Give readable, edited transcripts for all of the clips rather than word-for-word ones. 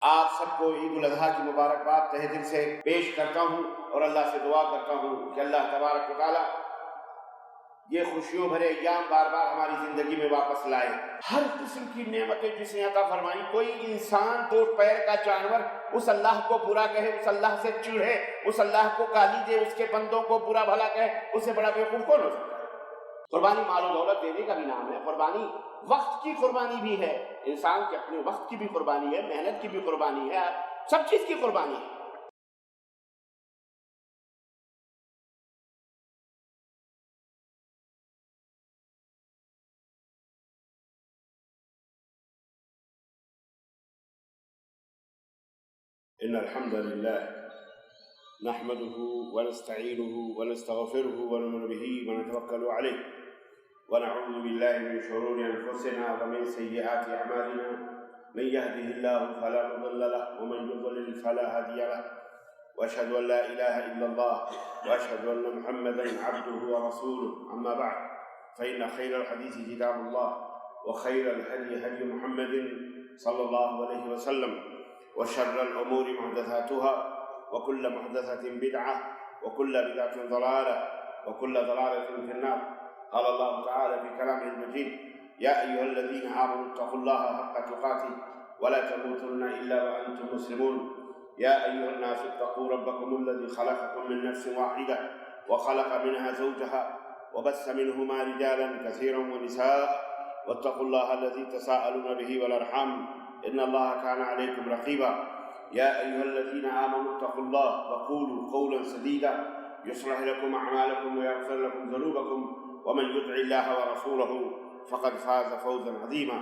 آپ سب کو عید الاضحیٰ کی مبارکباد تہہ دل سے پیش کرتا ہوں اور اللہ سے دعا کرتا ہوں کہ اللہ تبارک و تعالیٰ یہ خوشیوں بھرے ایام بار بار ہماری زندگی میں واپس لائے۔ ہر قسم کی نعمتیں جس نے عطا فرمائی، کوئی انسان دو پیر کا جانور اس اللہ کو برا کہے، اس اللہ سے چڑھے، اس اللہ کو گالی دے، اس کے بندوں کو برا بھلا کہے، اس سے بڑا بیوقوف کون ہو سکتا ہے؟ قربانی مال و دولت دینے کا بھی نام ہے، قربانی وقت کی قربانی بھی ہے، انسان کے اپنے وقت کی بھی قربانی ہے، محنت کی بھی قربانی ہے، سب چیز کی قربانی ہے۔ ان الحمد لله نحمده ونستعينه ونستغفره ونؤمن به ونتوكل عليه ونعوذ بالله من شرور انفسنا ومن سيئات اعمالنا من يهده الله فلا مضل له ومن يضلل فلا هادي له واشهد ان لا اله الا الله واشهد ان محمدا عبده ورسوله اما بعد فان خير الحديث كتاب الله وخير الهدي هدي محمد صلى الله عليه وسلم وشر الأمور محدثاتها وكل محدثة بدعة وكل بدعة ضلالة وكل ضلالة في النار. قال الله تعالى في كلامه المجيد: يا أيها الذين آمنوا اتقوا الله حق تقاته ولا تموتن إلا وأنتم مسلمون. يا أيها الناس اتقوا ربكم الذي خلقكم من نفس واحدة وخلق منها زوجها وبث منهما رجالا كثيرا ونساء واتقوا الله الذي تساءلون به والأرحام إن الله كان عليكم رقيبا. يا أيها الذين آمنوا اتقوا الله وقولوا قولا سديدا يصلح لكم أعمالكم ويغفر لكم ذنوبكم ومن يطع الله ورسوله فقد فاز فوزا عظيما.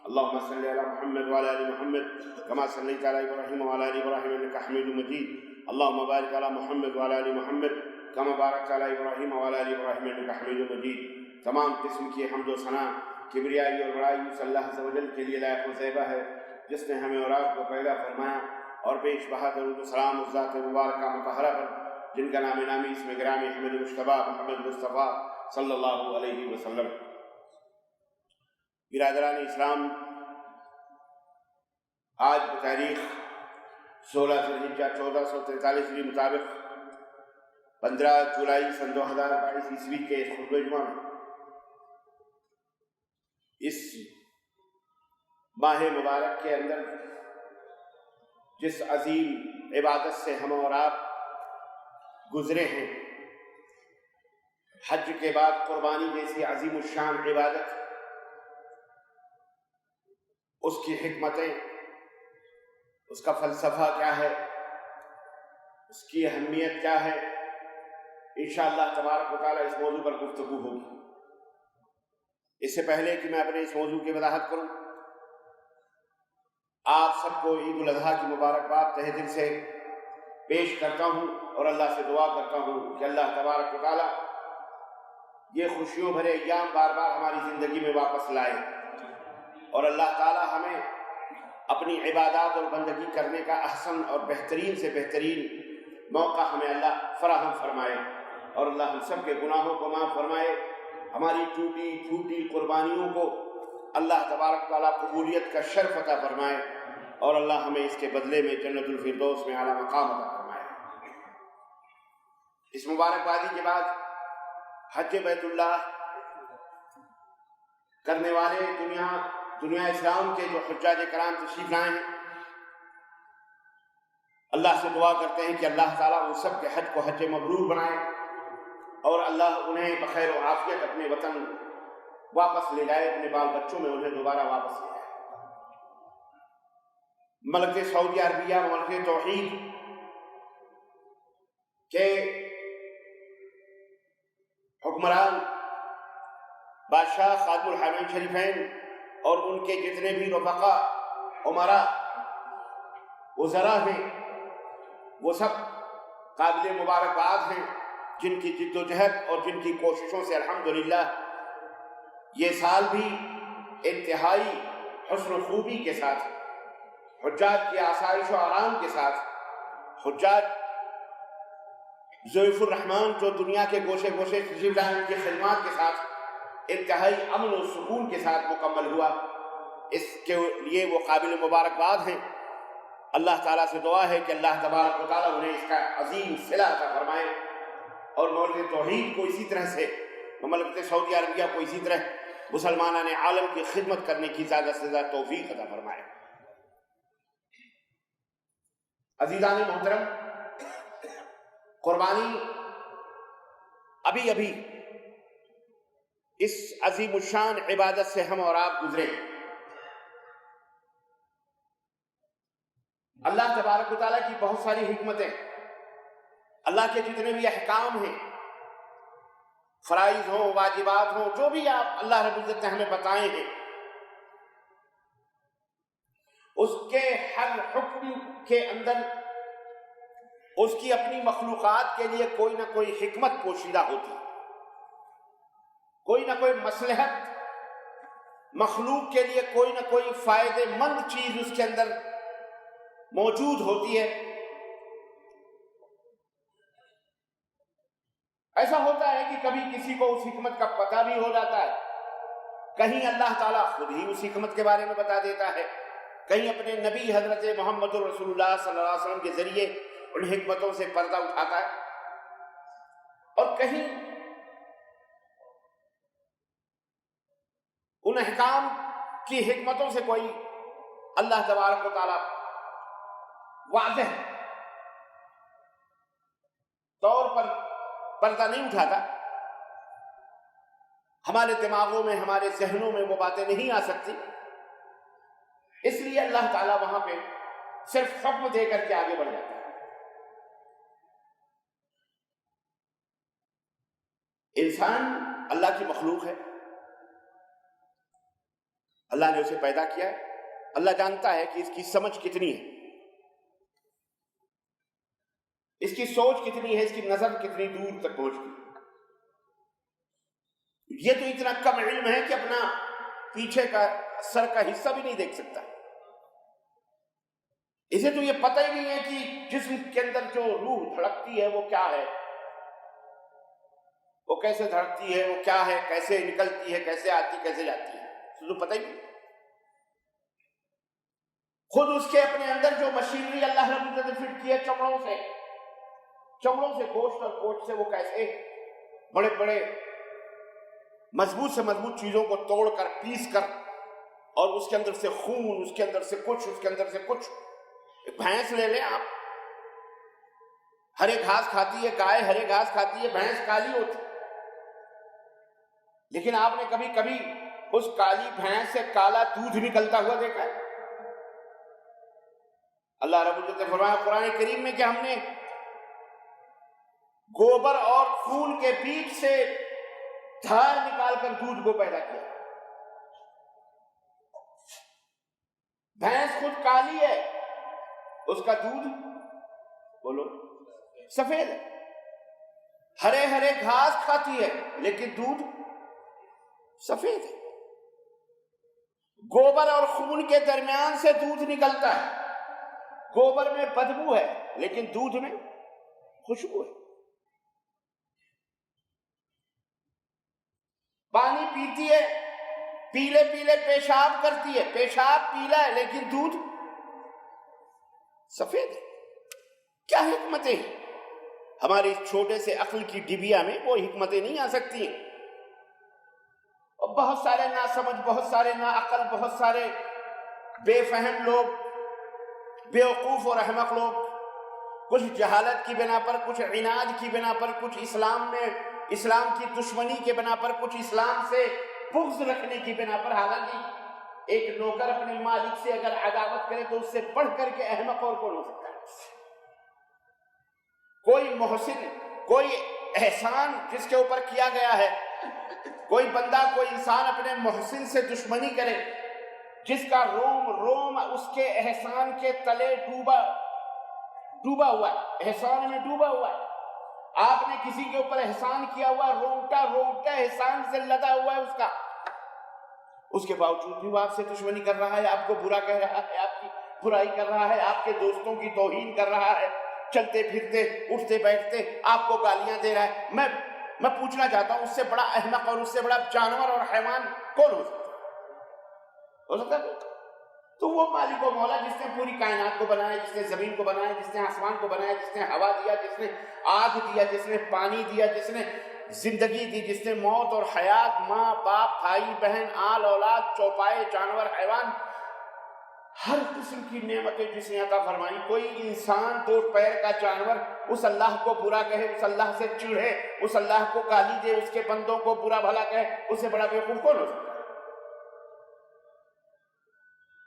اللهم صل على محمد وعلى آل محمد كما صليت على إبراهيم وعلى آل إبراهيم إنك حميد مجيد. اللهم بارك على محمد وعلى آل محمد كما باركت على إبراهيم وعلى آل إبراهيم إنك حميد مجيد. تمام قسم کی حمد و ثنا، کبریائی اور بڑائی اس اللہ عز و جل کے لیے لائق و زیبہ ہے جس نے ہمیں اور آپ کو پیدا فرمایا، اور بیش بہا درود و سلام اس ذات مبارکہ مطہرہ پر جن کا نام نامی اسم گرامی احمد مجتبیٰ محمد مصطفیٰ صلی اللہ علیہ وسلم۔ برادران اسلام، آج بتاریخ 16 ذی الحجہ 1443 ہجری مطابق 15 جولائی سن 2022 عیسوی کے اس خطبہ جمعہ میں اس ماہ مبارک کے اندر جس عظیم عبادت سے ہم اور آپ گزرے ہیں، حج کے بعد قربانی جیسی عظیم الشان عبادت، اس کی حکمتیں، اس کا فلسفہ کیا ہے، اس کی اہمیت کیا ہے، انشاءاللہ تبارک و تعالیٰ اس موضوع پر گفتگو ہوگی۔ اس سے پہلے کہ میں اپنے اس موضوع کی وضاحت کروں، آپ سب کو عید الاضحیٰ کی مبارکباد تہہ دل سے پیش کرتا ہوں اور اللہ سے دعا کرتا ہوں کہ اللہ تبارک و تعالیٰ یہ خوشیوں بھرے ایام بار بار ہماری زندگی میں واپس لائے، اور اللہ تعالیٰ ہمیں اپنی عبادات اور بندگی کرنے کا احسن اور بہترین سے بہترین موقع ہمیں اللہ فراہم فرمائے، اور اللہ ہم سب کے گناہوں کو معاف فرمائے، ہماری ٹوٹی پھوٹی قربانیوں کو اللہ تبارک تعالیٰ قبولیت کا شرف عطا فرمائے، اور اللہ ہمیں اس کے بدلے میں جنت الفردوس میں اعلیٰ مقام عطا فرمائے۔ اس مبارکبادی کے بعد حج بیت اللہ کرنے والے دنیا اسلام کے جو حجاج کرام تشریف لائے ہیں، اللہ سے دعا کرتے ہیں کہ اللہ تعالیٰ ان سب کے حج کو حج مبرور بنائے، اور اللہ انہیں بخیر و عافیت اپنے وطن واپس لے جائے، اپنے بال بچوں میں انہیں دوبارہ واپس لے جائے۔ ملک سعودی عربیہ، ملک توحید کے حکمران بادشاہ خادم الحرمین شریفین اور ان کے جتنے بھی رفقا، عمرا، وزراء ہیں، وہ سب قابل مبارکباد ہیں، جن کی جد و جہد اور جن کی کوششوں سے الحمدللہ یہ سال بھی انتہائی حسن و خوبی کے ساتھ، حجاج کی آسائش و آرام کے ساتھ، حجاج ضیوف الرحمن جو دنیا کے گوشے گوشے تشریف لائے ان کی خدمات کے ساتھ انتہائی امن و سکون کے ساتھ مکمل ہوا۔ اس کے لیے وہ قابل مبارکباد ہیں، اللہ تعالیٰ سے دعا ہے کہ اللہ تبارک و تعالیٰ انہیں اس کا عظیم صلہ عطا فرمائے، اور مولد توحید کو اسی طرح سے، مملکت سعودیہ عربیہ کو اسی طرح مسلمانان عالم کی خدمت کرنے کی زیادہ سے زیادہ توفیق عطا فرمائے۔ عزیزان محترم، قربانی ابھی ابھی اس عظیم الشان عبادت سے ہم اور آپ گزرے۔ اللہ تبارک و تعالیٰ کی بہت ساری حکمتیں، اللہ کے جتنے بھی احکام ہیں، فرائض ہوں، واجبات ہوں، جو بھی آپ اللہ رب العزت نے ہمیں بتائے ہیں، اس کے ہر حکم کے اندر اس کی اپنی مخلوقات کے لیے کوئی نہ کوئی حکمت پوشیدہ ہوتی، کوئی نہ کوئی مصلحت، مخلوق کے لیے کوئی نہ کوئی فائدے مند چیز اس کے اندر موجود ہوتی ہے۔ ایسا ہوتا ہے کہ کبھی کسی کو اس حکمت کا پتہ بھی ہو جاتا ہے، کہیں اللہ تعالیٰ خود ہی اس حکمت کے بارے میں بتا دیتا ہے، کہیں اپنے نبی حضرت محمد رسول اللہ صلی اللہ علیہ وسلم کے ذریعے ان حکمتوں سے پردہ اٹھاتا ہے، اور کہیں ان احکام کی حکمتوں سے کوئی اللہ تبارک و تعالیٰ واضح طور پر پردہ نہیں اٹھاتا، ہمارے دماغوں میں، ہمارے ذہنوں میں وہ باتیں نہیں آ سکتی، اس لیے اللہ تعالیٰ وہاں پہ صرف حکم دے کر کے آگے بڑھ جاتا ہے۔ انسان اللہ کی مخلوق ہے، اللہ نے اسے پیدا کیا ہے، اللہ جانتا ہے کہ اس کی سمجھ کتنی ہے، اس کی سوچ کتنی ہے، اس کی نظر کتنی دور تک پہنچتی ہے۔ یہ تو اتنا کم علم ہے کہ اپنا پیچھے کا سر کا حصہ بھی نہیں دیکھ سکتا، اسے تو یہ پتہ ہی نہیں ہے کہ جسم کے اندر جو روح دھڑکتی ہے وہ کیا ہے، وہ کیسے دھڑکتی ہے، وہ کیا ہے، کیسے نکلتی ہے، کیسے آتی، کیسے جاتی ہے، اسے تو پتہ ہی نہیں۔ خود اس کے اپنے اندر جو مشینری اللہ رب العزت نے فٹ کی ہے چمڑوں سے گوشت اور گوشت سے وہ کیسے بڑے بڑے مضبوط سے مضبوط چیزوں کو توڑ کر پیس کر، اور اس کے اندر سے خون، اس کے اندر سے کچھ، اس کے اندر سے کچھ۔ بھینس لے لیں آپ، ہرے گھاس کھاتی ہے، گائے ہرے گھاس کھاتی ہے، بھینس کالی ہوتی، لیکن آپ نے کبھی کبھی اس کالی بھینس سے کالا دودھ نکلتا ہوا دیکھا ہے؟ اللہ رب العزت نے فرمایا قرآن کریم میں کہ ہم نے گوبر اور خون کے بیچ سے دھار نکال کر دودھ کو پیدا کیا۔ بھینس خود کالی ہے، اس کا دودھ بولو سفید ہے، ہرے ہرے گھاس کھاتی ہے لیکن دودھ سفید ہے۔ گوبر اور خون کے درمیان سے دودھ نکلتا ہے، گوبر میں بدبو ہے لیکن دودھ میں خوشبو ہے۔ پانی پیتی ہے، پیلے پیلے پیشاب کرتی ہے، پیشاب پیلا ہے لیکن دودھ سفید ہے۔ کیا حکمتیں ہیں ہماری اس چھوٹے سے عقل کی ڈبیا میں، وہ حکمتیں نہیں آ سکتی ہیں۔ اور بہت سارے ناسمجھ، بہت سارے ناعقل، بہت سارے بے فہم لوگ، بیوقوف اور احمق لوگ، کچھ جہالت کی بنا پر، کچھ عناد کی بنا پر، کچھ اسلام کی دشمنی کے بنا پر، کچھ اسلام سے بغض رکھنے کی بنا پر، حالانکہ ایک نوکر اپنے مالک سے اگر عداوت کرے تو اس سے بڑھ کر کے احمق اور کون ہو سکتا ہے؟ کوئی محسن، کوئی احسان جس کے اوپر کیا گیا ہے، کوئی بندہ، کوئی انسان اپنے محسن سے دشمنی کرے، جس کا روم اس کے احسان کے تلے ڈوبا ہوا ہے، احسان میں ڈوبا ہوا ہے۔ آپ نے کسی کے اوپر احسان کیا ہوا، رونگٹا احسان سے لدا ہوا ہے اس کا، اس کے باوجود بھی وہ آپ سے دشمنی کر رہا ہے، آپ کو برا کہہ رہا ہے، آپ کی برائی کر رہا ہے، آپ کے دوستوں کی توہین کر رہا ہے، چلتے پھرتے اٹھتے بیٹھتے آپ کو گالیاں دے رہا ہے۔ میں پوچھنا چاہتا ہوں، اس سے بڑا احمق اور اس سے بڑا جانور اور حیوان کون ہو سکتا ہے؟ تو وہ مالک و مولا جس نے پوری کائنات کو بنایا، جس نے زمین کو بنایا، جس نے آسمان کو بنایا، جس نے ہوا دیا، جس نے آگ دیا، جس نے پانی دیا، جس نے زندگی دی، جس نے موت اور حیات، ماں باپ بھائی بہن آل اولاد چوپائے جانور حیوان ہر قسم کی نعمتیں جس نے عطا فرمائی. کوئی انسان دو پیر کا جانور اس اللہ کو برا کہے، اس اللہ سے چڑھے، اس اللہ کو گالی دے، اس کے بندوں کو برا بھلا کہے، اس سے بڑا بیوقوف کون ہو سکتا ہے؟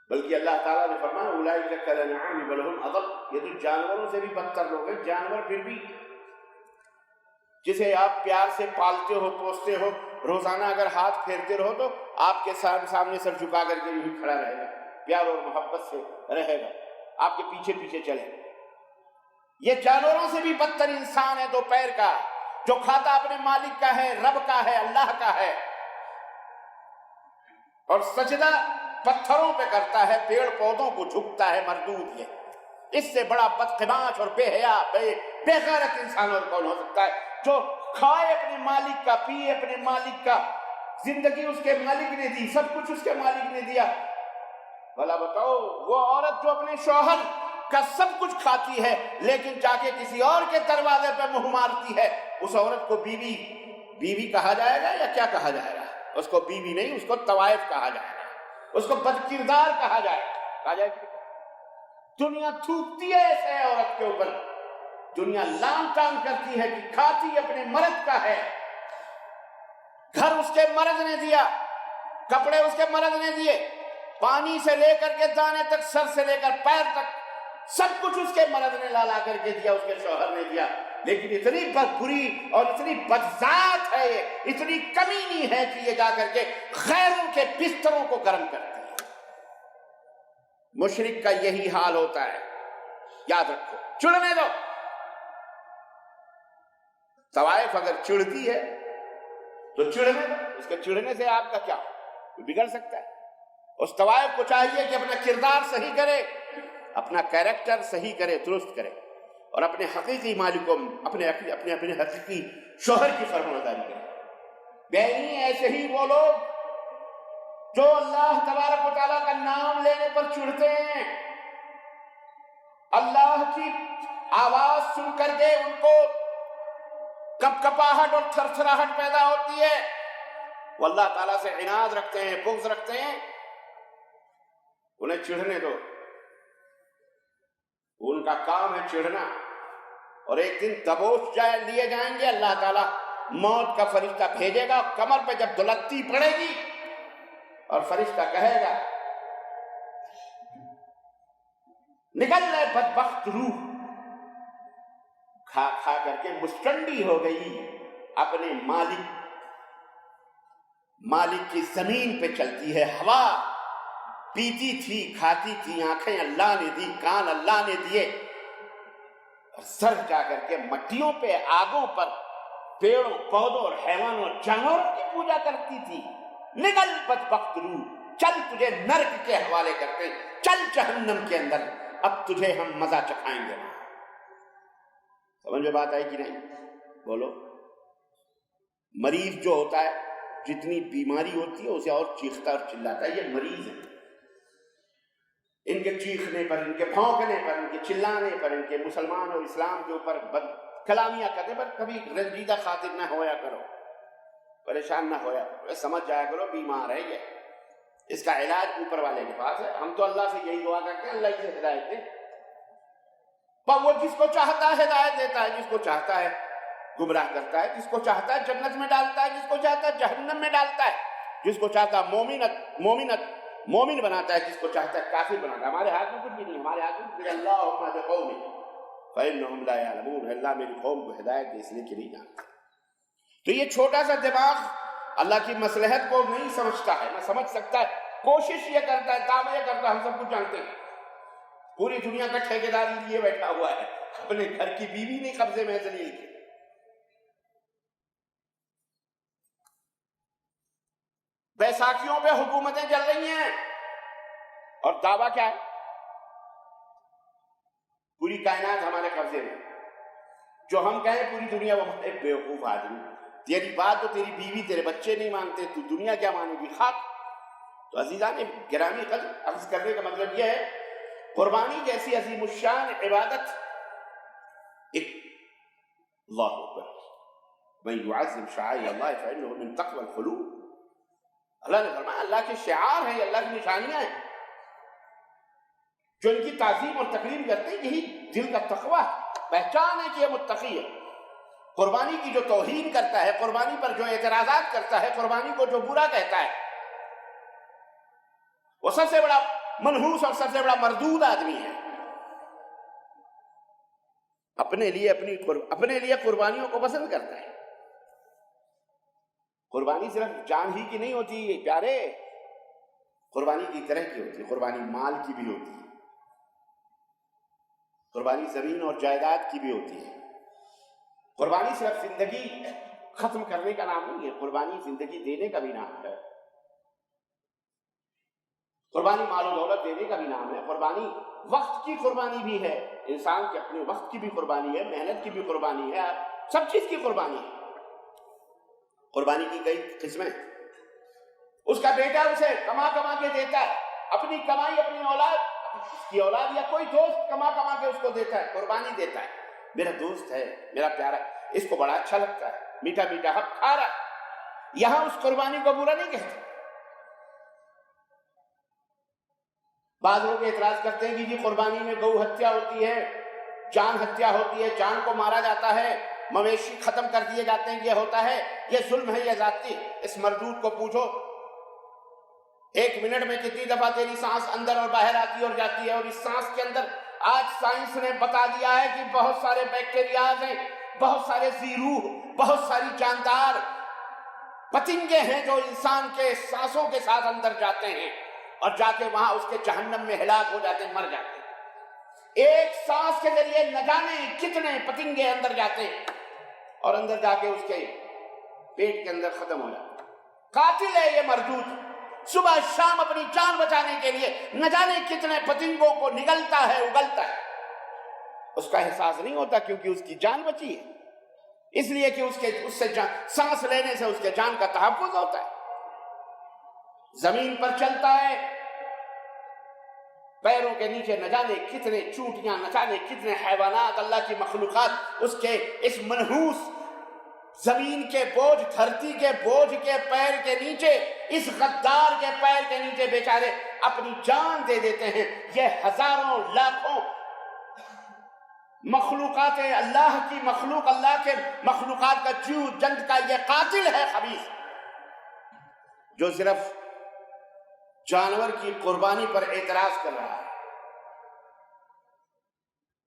بلکہ اللہ تعالیٰ نے فرمایا اولئک کالانعام بل هم اضل، یہ تو جانوروں سے بھی بدتر لوگ ہیں. جانور پھر بھی جسے آپ پیار سے پالتے ہو پوستے ہو، روزانہ اگر ہاتھ پھیرتے رہو تو آپ کے سامنے سر جھکا کر کے یوں کھڑا رہے گا، پیار اور محبت سے رہے گا، آپ کے پیچھے پیچھے چلے. یہ جانوروں سے بھی بدتر انسان ہے دو پیر کا، جو کھاتا اپنے مالک کا ہے، رب کا ہے، اللہ کا ہے، اور سجدہ پتھروں پہ کرتا ہے، پیڑ پودوں کو جھکتا ہے. مردود یہ اس سے بڑا بدقماش اور بے حیا بے غیرت انسان اور کون ہو سکتا ہے، جو کھائے اپنے مالک کا، پیے اپنے مالک کا، زندگی اس کے مالک نے دی، سب کچھ اس کے مالک نے دیا. بھلا بتاؤ وہ عورت جو اپنے شوہر کا سب کچھ کھاتی ہے لیکن جا کے کسی اور کے دروازے پہ منہ مارتی ہے، اس عورت کو بیوی کہا جائے گا یا کیا کہا جائے گا؟ اس کو بیوی نہیں، اس کو طوائف کہا جائے گا، اس کو بد کردار کہا جائے گا. دنیا تھوکتی ہے ایسے عورت کے اوپر، دنیا لام ٹام کرتی ہے کہ کھاتی اپنے مرد کا ہے، گھر اس کے مرد نے دیا، کپڑے اس کے مرد نے دیے، پانی سے لے کر کے دانے تک، سر سے لے کر پیر تک سب کچھ اس کے مرد نے لا کر کے دیا، اس کے شوہر نے دیا. لیکن اتنی بری اور اتنی بدذات ہے یہ، اتنی کمینی ہے کہ یہ جا کر کے غیروں کے بستروں کو گرم کرتی ہے. مشرک کا یہی حال ہوتا ہے، یاد رکھو. چڑھنے دو. طوائف اگر چڑھتی ہے تو چڑھنے دو، اس کے چڑھنے سے آپ کا کیا بگڑ سکتا ہے؟ اس طوائف کو چاہیے کہ اپنا کردار صحیح کرے، اپنا کیریکٹر صحیح کرے، درست کرے، اور اپنے حقیقی مالکوں، اپنے حقیقی شوہر کی فرمانبرداری کرے. بہنی ایسے ہی وہ لوگ جو اللہ تبارک و تعالیٰ کا نام لینے پر چڑھتے ہیں، اللہ کی آواز سن کر کے ان کو کپکپاہٹ اور تھرتھراہٹ پیدا ہوتی ہے، وہ اللہ تعالیٰ سے عناد رکھتے ہیں، بغض رکھتے ہیں. انہیں چڑھنے دو، ان کا کام ہے چڑھنا، اور ایک دن دبوچ لیے جائیں گے. اللہ تعالیٰ موت کا فرشتہ بھیجے گا، کمر پہ جب دلتی پڑے گی اور فرشتہ کہے گا نکل لے بدبخت روح، کھا کھا کر کے مستنڈی ہو گئی، اپنے مالک کی زمین پہ چلتی ہے، ہوا پیتی تھی، کھاتی تھی، آنکھیں اللہ نے دی، کان اللہ نے دیے، اور سر جا کر کے مٹیوں پہ، آگوں پر، پیڑوں پودوں اور حیوانوں جانوروں کی پوجا کرتی تھی. نکل بدبخت روح، چل تجھے نرک کے حوالے کرتے، چل جہنم کے اندر، اب تجھے ہم مزہ چکھائیں گے. سمجھ میں بات آئی کہ نہیں؟ بولو. مریض جو ہوتا ہے، جتنی بیماری ہوتی ہے اسے اور چیختا اور چلاتا ہے، یہ مریض ہے. ان کے چیخنے پر، ان کے بھونکنے پر، ان کے چلانے پر، ان کے مسلمان اور اسلام کے اوپر بد کلامیاں کرنے پر کبھی رنجیدہ خاطر نہ ہویا کرو، پریشان نہ ہویا کرو، سمجھ جایا کرو بیمار ہے یہ، اس کا علاج اوپر والے کے پاس ہے. ہم تو اللہ سے یہی دعا کرتے ہیں اللہ سے ہدایت دے، پر وہ جس کو چاہتا ہے ہدایت دیتا ہے، جس کو چاہتا ہے گمراہ کرتا ہے، جس کو چاہتا ہے جنت میں ڈالتا ہے، جس کو چاہتا ہے جہنم میں ڈالتا ہے، جس کو چاہتا ہے مومن بناتا ہے، جس کو چاہتا ہے کافر بناتا ہے. ہمارے ہاتھ میں کچھ بھی نہیں، ہمارے ہاتھ میں اللہم اہد قومی فإنہم لا یعلمون، اللہ میری قوم کو ہدایت دے اس لیے کہ نہیں جانتا. تو یہ چھوٹا سا دماغ اللہ کی مصلحت کو نہیں سمجھتا ہے، نہ سمجھ سکتا ہے. کوشش یہ کرتا ہے، دعویٰ یہ کرتا ہے ہم سب کچھ جانتے ہیں. پوری دنیا کا ٹھیکیداری لیے بیٹھا ہوا ہے، اپنے گھر کی بیوی نہیں قبضے میں ذلیل کی. بیساکھیوں پہ حکومتیں چل رہی ہیں، اور دعویٰ کیا ہے؟ پوری کائنات ہمارے قبضے میں. جو ہم کہیں پوری دنیا، وہ ایک بیوقوف آدمی، تیری بات تو تیری بیوی تیرے بچے نہیں مانتے، تو دنیا کیا مانے گی؟ خاک. تو عزیزان گرامی قدر، عرض کرنے کا مطلب یہ ہے قربانی جیسی عظیم الشان عبادت ایک اللہ اکبر من یعظم شعائر اللہ فإنہ من تقوی القلوب، اللہ نے فرمایا اللہ کے شعار ہیں، اللہ کی نشانیاں ہیں، جو ان کی تعظیم اور تقریم کرتے ہیں یہی دل کا تقوی پہچان ہے کہ یہ متقی ہے۔ قربانی کی جو توہین کرتا ہے، قربانی پر جو اعتراضات کرتا ہے، قربانی کو جو برا کہتا ہے، وہ سب سے بڑا منحوس اور سب سے بڑا مردود آدمی ہے۔ اپنے لیے قربانیوں کو پسند کرتا ہے۔ قربانی صرف جان ہی کی نہیں ہوتی پیارے، قربانی کی طرح کی ہوتی ہے، قربانی مال کی بھی ہوتی ہے، قربانی زمین اور جائیداد کی بھی ہوتی ہے۔ قربانی صرف زندگی ختم کرنے کا نام نہیں ہے، قربانی زندگی دینے کا بھی نام ہے، قربانی مال و دولت دینے کا بھی نام ہے، قربانی وقت کی قربانی بھی ہے، انسان کے اپنے وقت کی بھی قربانی ہے، محنت کی بھی قربانی ہے، سب چیز کی قربانی ہے۔ قربانی کی کئی قسمیں، اس کا بیٹا اسے کما کے دیتا ہے، اپنی کمائی اپنی اولاد، اس کی اولاد یا کوئی دوست کما کے اس کو دیتا ہے، قربانی دیتا ہے۔ میرا دوست ہے، میرا پیارا، اس کو بڑا اچھا لگتا ہے، میٹھا حق کھا رہا ہے، یہاں اس قربانی کو برا نہیں کہتے۔ بعض لوگ اعتراض کرتے ہیں کہ جی قربانی میں گو ہتیا ہوتی ہے، جان ہتیا ہوتی ہے، جان کو مارا جاتا ہے، مویشی ختم کر دیے جاتے ہیں، یہ ہوتا ہے، یہ ظلم ہے، یہ زیادتی۔ اس مردود کو پوچھو 1 منٹ میں کتنی دفعہ تیری سانس اندر اور باہر آتی اور جاتی ہے، اور اس سانس کے اندر آج سائنس نے بتا دیا ہے کہ بہت سارے بیکٹیریاز ہیں، بہت سارے زیروح، بہت ساری جاندار پتنگے ہیں جو انسان کے سانسوں کے ساتھ اندر جاتے ہیں اور جا کے وہاں اس کے جہنم میں ہلاک ہو جاتے ہیں، مر جاتے ہیں۔ ایک سانس کے ذریعے نہ جانے کتنے پتنگے اندر جاتے ہیں اور اندر جا کے اس کے پیٹ کے اندر ختم ہو جاتے ہیں۔ قاتل ہے یہ مردود، صبح شام اپنی جان بچانے کے لیے نہ جانے کتنے پتنگوں کو نگلتا ہے، اگلتا ہے، اس کا احساس نہیں ہوتا کیونکہ اس کی جان بچی ہے، اس لیے کہ اس سے سانس لینے سے اس کے جان کا تحفظ ہوتا ہے۔ زمین پر چلتا ہے، پیروں کے نیچے نہ جانے کتنے چونٹیاں، نہ جانے کتنے حیوانات، اللہ کی مخلوقات اس کے اس منحوس زمین کے بوجھ، دھرتی کے بوجھ کے پیر کے نیچے، اس غدار کے پیر کے نیچے بیچارے اپنی جان دے دیتے ہیں۔ یہ ہزاروں لاکھوں مخلوقات اللہ کی مخلوق، اللہ کے مخلوقات کا جیو جنت کا یہ قاتل ہے خبیث، جو صرف جانور کی قربانی پر اعتراض کر رہا ہے۔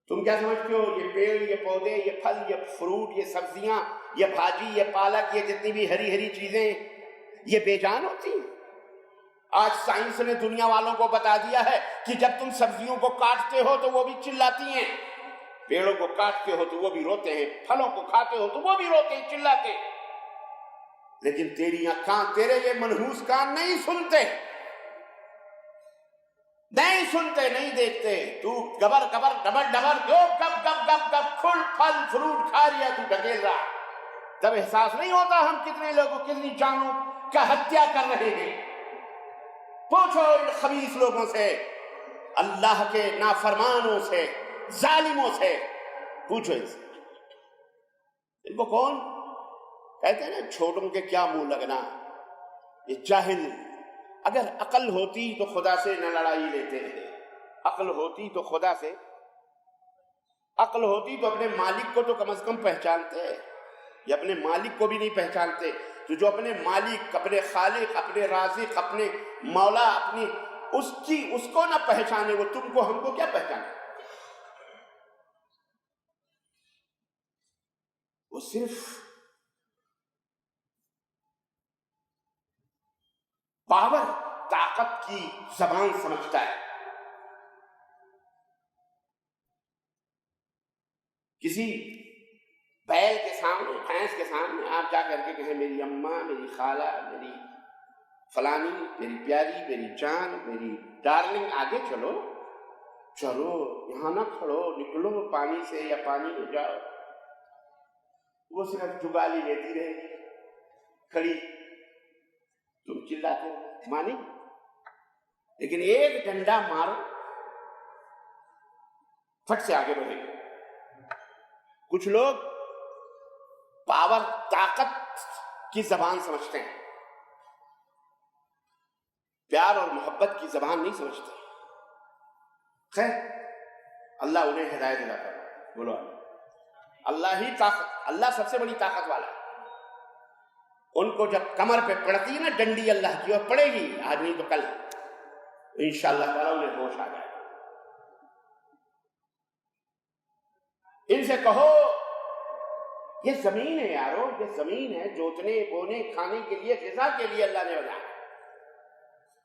تم کیا سمجھتے ہو یہ پیڑ، یہ پودے، یہ پھل، یہ فروٹ، یہ سبزیاں، یہ بھاجی، یہ پالک، یہ جتنی بھی ہری چیزیں یہ بے جان ہوتی ہیں؟ آج سائنس نے دنیا والوں کو بتا دیا ہے کہ جب تم سبزیوں کو کاٹتے ہو تو وہ بھی چلاتی ہیں، پیڑوں کو کاٹتے ہو تو وہ بھی روتے ہیں، پھلوں کو کھاتے ہو تو وہ بھی روتے ہیں، چلاتے ہیں، لیکن تیری کان، تیرے یہ منحوس کان نہیں سنتے، نہیں دیکھتے۔ تو گبر ڈبر جو گب پھل فروٹ کھا رہا، تو ڈکیل رہا، تب احساس نہیں ہوتا ہم کتنے لوگوں، کتنی جانوں کا ہتیا کر رہے ہیں۔ پوچھو ان خبیث لوگوں سے، اللہ کے نافرمانوں سے، ظالموں سے پوچھو ان سے، ان کو کون کہتے ہیں نا چھوٹوں کے کیا منہ لگنا، یہ جاہل۔ اگر عقل ہوتی تو خدا سے نہ لڑائی لیتے رہے، عقل ہوتی تو خدا سے، عقل ہوتی تو اپنے مالک کو تو کم از کم پہچانتے، یہ اپنے مالک کو بھی نہیں پہچانتے۔ تو جو اپنے مالک، اپنے خالق، اپنے رازق، اپنے مولا، اپنی اس کو نہ پہچانے، وہ تم کو ہم کو کیا پہچانے؟ وہ صرف پاور، طاقت کی زبان سمجھتا ہے۔ کسی بیل کے سامنے، بھینس کے سامنے آپ جا کر کے کہیں میری اماں، میری خالہ، میری فلانی، میری پیاری، میری جان، میری ڈارلنگ، آگے چلو، یہاں نہ کھڑو، نکلو پانی سے یا پانی میں جاؤ، وہ صرف جگالی لیتی رہے گی کھڑی، تم چلاتے ہو، مانی لیکن ایک ڈنڈا مارو فٹ سے آگے بڑھے گے. کچھ لوگ پاور طاقت کی زبان سمجھتے ہیں، پیار اور محبت کی زبان نہیں سمجھتے. خیر اللہ انہیں ہدایت عطا کرے. بولو اللہ ہی طاقت، اللہ سب سے بڑی طاقت والا ہے. ان کو جب کمر پہ پڑتی ہے نا ڈنڈی اللہ کی، اور پڑے گی آج نہیں تو کل انشاءاللہ تعالیٰ انہیں ہوش آ جائے گا. ان سے کہو یہ زمین ہے یارو، یہ زمین ہے جوتنے بونے کھانے کے لیے، غذا کے لیے اللہ نے بنایا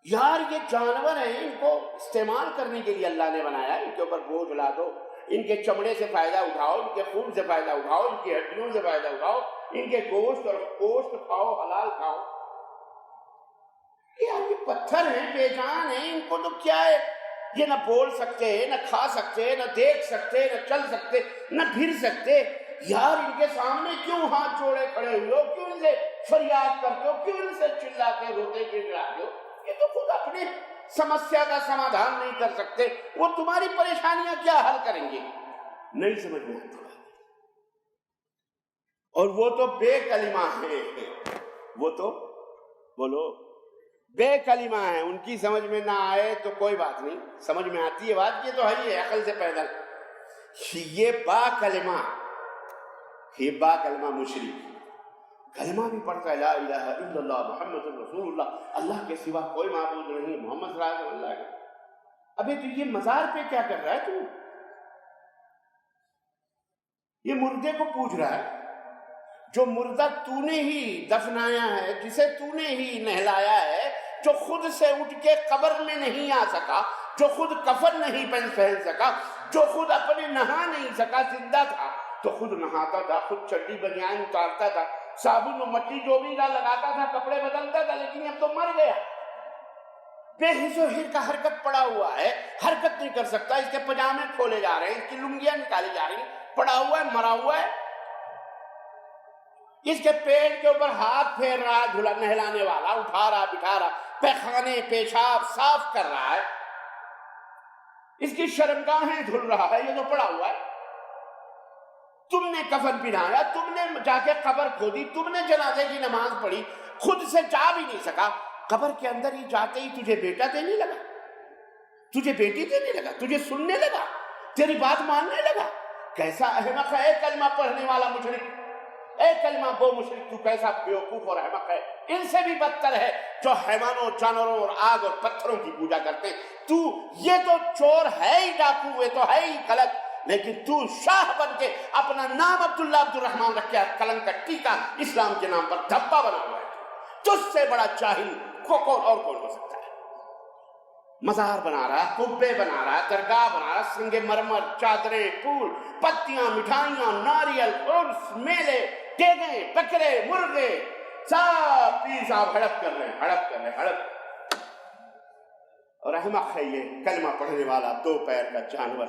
یار. یہ جانور ہیں، ان کو استعمال کرنے کے لیے اللہ نے بنایا. ان کے اوپر بوجھ لا دو، ان کے چمڑے سے فائدہ اٹھاؤ، ان کے خون سے فائدہ اٹھاؤ، ان کی ہڈیوں سے فائدہ اٹھاؤ، ان کے گوشت اور گوشت کھاؤ، حلال کھاؤ. یار یہ پتھر ہیں، بے جان ہیں، ان کو تو کیا ہے، یہ نہ بول سکتے، نہ کھا سکتے، نہ دیکھ سکتے، نہ چل سکتے، نہ پھر سکتے. یار ان کے سامنے کیوں ہاتھ جوڑے کھڑے ہوئے ہو، کیوں ان سے فریاد کرتے ہو، کیوں ان سے چلاتے روتے گڑگڑاتے ہو؟ یہ تو خود اپنے سمسیا کا سمادھان نہیں کر سکتے، وہ تمہاری پریشانیاں کیا حل کریں گے؟ نہیں سمجھ میں آتی. اور وہ تو بے کلمہ ہیں، وہ تو بولو بے کلمہ ہیں. ان کی سمجھ میں نہ آئے تو کوئی بات نہیں، سمجھ میں آتی ہے بات، یہ تو ہے ہی عقل سے پیدل. یہ با کلمہ، یہ با کلمہ مشرک کلمہ بھی پڑھتا ہے لا الہ الا اللہ محمد رسول اللہ، اللہ کے سوا کوئی معبود نہیں، محمد صلی اللہ علیہ وسلم. ابھی تو یہ مزار پہ کیا کر رہا ہے تو؟ یہ مردے کو پوچھ رہا ہے. جو مردہ تو نے ہی دفنایا ہے، جسے تو نے ہی نہلایا ہے، جو خود سے اٹھ کے قبر میں نہیں آ سکا، جو خود کفن نہیں پہن سکا، جو خود اپنے نہا نہیں سکا، زندہ تھا تو خود نہاتا تھا، خود چڈی بنیان اتارتا تھا، صابن و مٹی جو بھی لگاتا تھا، کپڑے بدلتا تھا، لیکن اب تو مر گیا، بے حس و حر کا حرکت پڑا ہوا ہے، حرکت نہیں کر سکتا. اس کے پجامے کھولے جا رہے ہیں، اس کی لنگیاں نکالی جا رہی ہیں، پڑا ہوا ہے، مرا ہوا ہے. اس کے پیٹ کے اوپر ہاتھ پھیر رہا ہے نہلانے والا، اٹھا رہا بٹھا رہا، پیخانے پیشاب صاف کر رہا ہے، اس کی شرمگاہیں دھل رہا ہے، یہ تو پڑا ہوا ہے. تم نے کفن پہنایا، تم نے جا کے قبر کھودی، تم نے جنازے کی نماز پڑھی، خود سے جا بھی نہیں سکا. قبر کے اندر ہی جاتے ہی تجھے بیٹا دینے لگا، تجھے بیٹی دینے لگا، تجھے سننے لگا، تیری بات ماننے لگا. کیسا احمق ہے اے کلمہ پڑھنے والا مشرک، اے کلمہ گو مشرک، تو کیسا بیوقوف اور احمق ہے. ان سے بھی بدتر ہے جو حیوانوں، جانوروں اور آگ اور پتھروں کی پوجا کرتے ہیں. تو یہ تو چور ہے ہی، ڈاکو، یہ تو ہے ہی غلط، لیکن تو شاہ بن کے اپنا نام عبداللہ عبدالرحمن رکھ کے کلنگ کا ٹیکا اسلام کے نام پر دھبا بنا ہوا ہے. تجھ سے بڑا جاہل کون ہو سکتا ہے؟ مزار بنا رہا، قبے بنا رہا، درگاہ بنا رہا، سنگ مرمر، چادریں، پھول، پتیاں، مٹھائیاں، ناریل، عرس، میلے، دیگیں، بکرے، مرغے، سب پیر صاحب ہڑپ کر رہے ہیں. اور احمق ہے یہ کلمہ پڑھنے والا دو پیر کا جانور،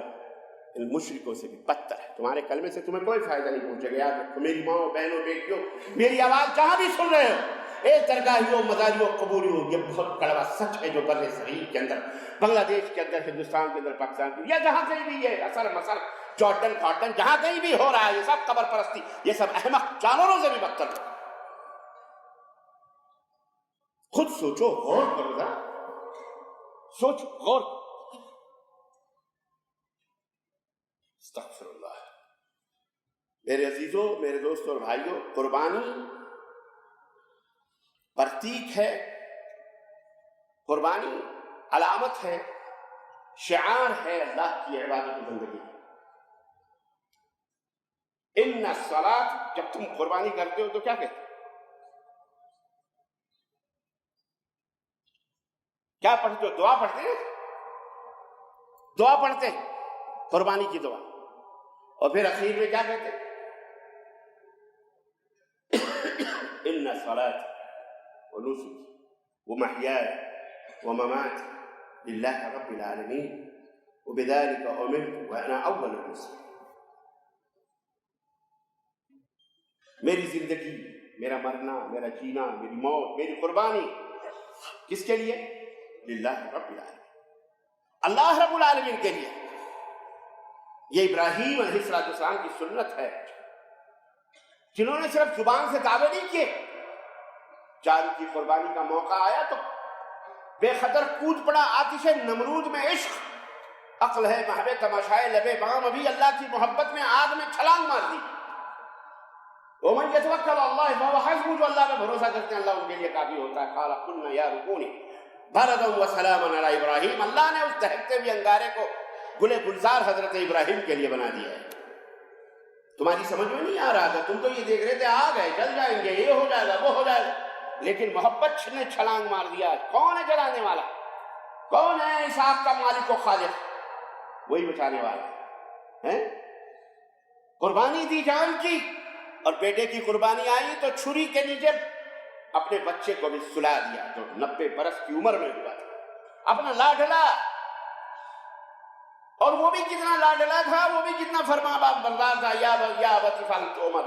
ان مشرکوں سے بھی بدتر ہے. تمہارے کلمے سے تمہیں کوئی فائدہ نہیں پہنچے گا. یاد رکھو میری ماں، بہنوں، بیٹیوں، میری آواز جہاں بھی سن رہے ہو، اے درگاہیوں، مزاریوں، قبوریوں، یہ بہت کڑوا سچ ہے جو بر صغیر کے اندر، بنگلہ دیش کے اندر، ہندوستان کے اندر، پاکستان کے اندر، یا جہاں کہیں بھی یہ اثر مسر جارڈن فارڈن جہاں کہیں بھی ہو رہا ہے، یہ سب قبر پرستی، یہ سب احمق جانوروں سے بھی بدتر ہے. خود سوچو، غور کرو ذرا، سوچو، غور. استغفر اللہ. میرے عزیزوں، میرے دوستوں اور بھائیوں، قربانی پرتیک ہے، قربانی علامت ہے، شعار ہے اللہ کی عبادت و بندگی. ان الصلاۃ، جب تم قربانی کرتے ہو تو کیا کہتے ہو؟ کیا پڑھتے ہو؟ دعا پڑھتے ہیں، دعا پڑھتے ہیں، قربانی کی دعا. اور پھر اخیر میں کیا کہتے ہیں؟ ان الصلاۃ ونسکی ومحیاي ومماتي لله رب العالمين وبذلك امرت وانا اول المسلمين. میری زندگی، میرا مرنا، میرا جینا، میری موت، میری قربانی کس کے لیے؟ للہ رب العالمین، اللہ رب العالمین کے لیے۔ یہ ابراہیم علیہ السلام کی سنت ہے، جنہوں نے صرف زبان سے دعوے نہیں کیے، جان کی قربانی کا موقع آیا تو بے خطر کود پڑا آتش نمرود میں۔ عشق، عقل ہے محب تماشائے لبے بام، ابھی اللہ کی محبت میں آگ میں چھلانگ مار دی۔ وَمَنْ يَتَوَكَّلْ عَلَى اللَّهِ فَهُوَ حَسْبُهُ، جو اللہ پہ بھروسہ کرتے ہیں اللہ ان کے لیے کافی ہوتا ہے۔ قَالَ قُلْنَا يَا رُكُونِ بَرَدًا وَسَلَامًا عَلَى إِبْرَاهِيمَ، اللہ نے اس دہکتے ہوئے انگارے کو گلے گلزار حضرت ابراہیم کے لیے بنا دیا ہے۔ تمہاری سمجھ میں نہیں آ رہا تھا، تم تو یہ دیکھ رہے تھے آگ ہے، جل جائیں گے، یہ ہو جائے گا، وہ ہو جائے گا، لیکن محبت نے چھلانگ مار دیا۔ کون ہے جلانے والا؟ کون ہے اس آگ کا مالک و خالق؟ وہی بچانے والا ہے۔ قربانی دی جان کی، اور بیٹے کی قربانی آئی تو چھری کے نیچے اپنے بچے کو بھی سلا دیا جو 90 برس کی عمر میں ہوا تھا، اپنا لاڈلا، اور وہ بھی کتنا لاڈلا تھا، وہ بھی کتنا فرما بردار تھا۔ یا ابت افعل عمر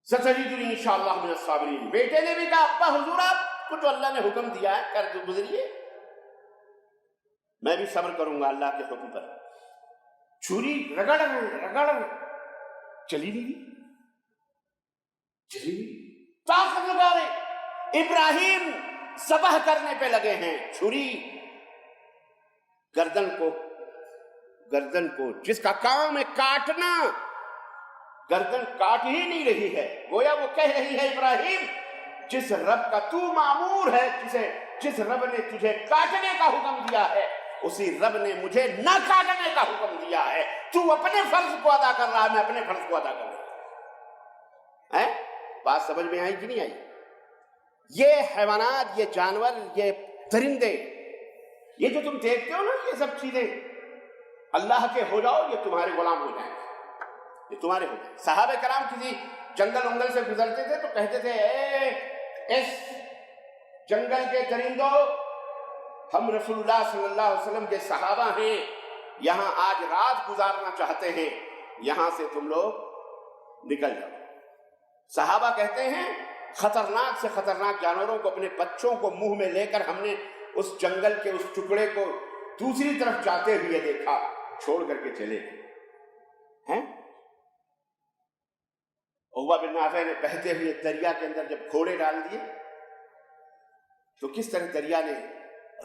ستجدنی انشاءاللہ من الصابرین۔ بیٹے نے بھی کہا ابا حضور آپ کو جو اللہ نے حکم دیا ہے کر گزریے، میں بھی صبر کروں گا اللہ کے حکم پر۔ چھری رگڑ چلی نہیں، طاقت لگا رہے، ابراہیم ذبح کرنے پہ لگے ہیں۔ چھری گردن کو جس کا کام ہے کاٹنا، گردن کاٹ ہی نہیں رہی ہے، گویا وہ کہہ رہی ہے ابراہیم جس رب کا تو مامور ہے، جس رب نے تجھے کاٹنے کا حکم دیا ہے، اسی رب نے مجھے نہ کاٹنے کا حکم دیا ہے۔ تو اپنے فرض کو ادا کر رہا ہے، میں اپنے فرض کو ادا کر رہا ہوں۔ بات سمجھ میں آئی کہ نہیں آئی؟ یہ حیوانات، یہ جانور، یہ درندے، یہ جو تم دیکھتے ہو نا، یہ سب چیزیں اللہ کے ہو جاؤ، یہ تمہارے غلام ہو جائیں، یہ تمہارے ہو جائیں۔ صحابہ کرام کسی جنگل ونگل سے گزرتے تھے تو کہتے تھے اے اس جنگل کے درندوں، ہم رسول اللہ صلی اللہ علیہ وسلم کے صحابہ ہیں، یہاں آج رات گزارنا چاہتے ہیں، یہاں سے تم لوگ نکل جاؤ۔ صحابہ کہتے ہیں خطرناک سے خطرناک جانوروں کو، اپنے بچوں کو منہ میں لے کر ہم نے اس جنگل کے اس ٹکڑے کو دوسری طرف جاتے ہوئے دیکھا، چھوڑ کر کے چلے ہیں۔ عقبہ بن نافع نے بہتے ہوئے دریا کے اندر جب گھوڑے ڈال دیے تو کس طرح دریا نے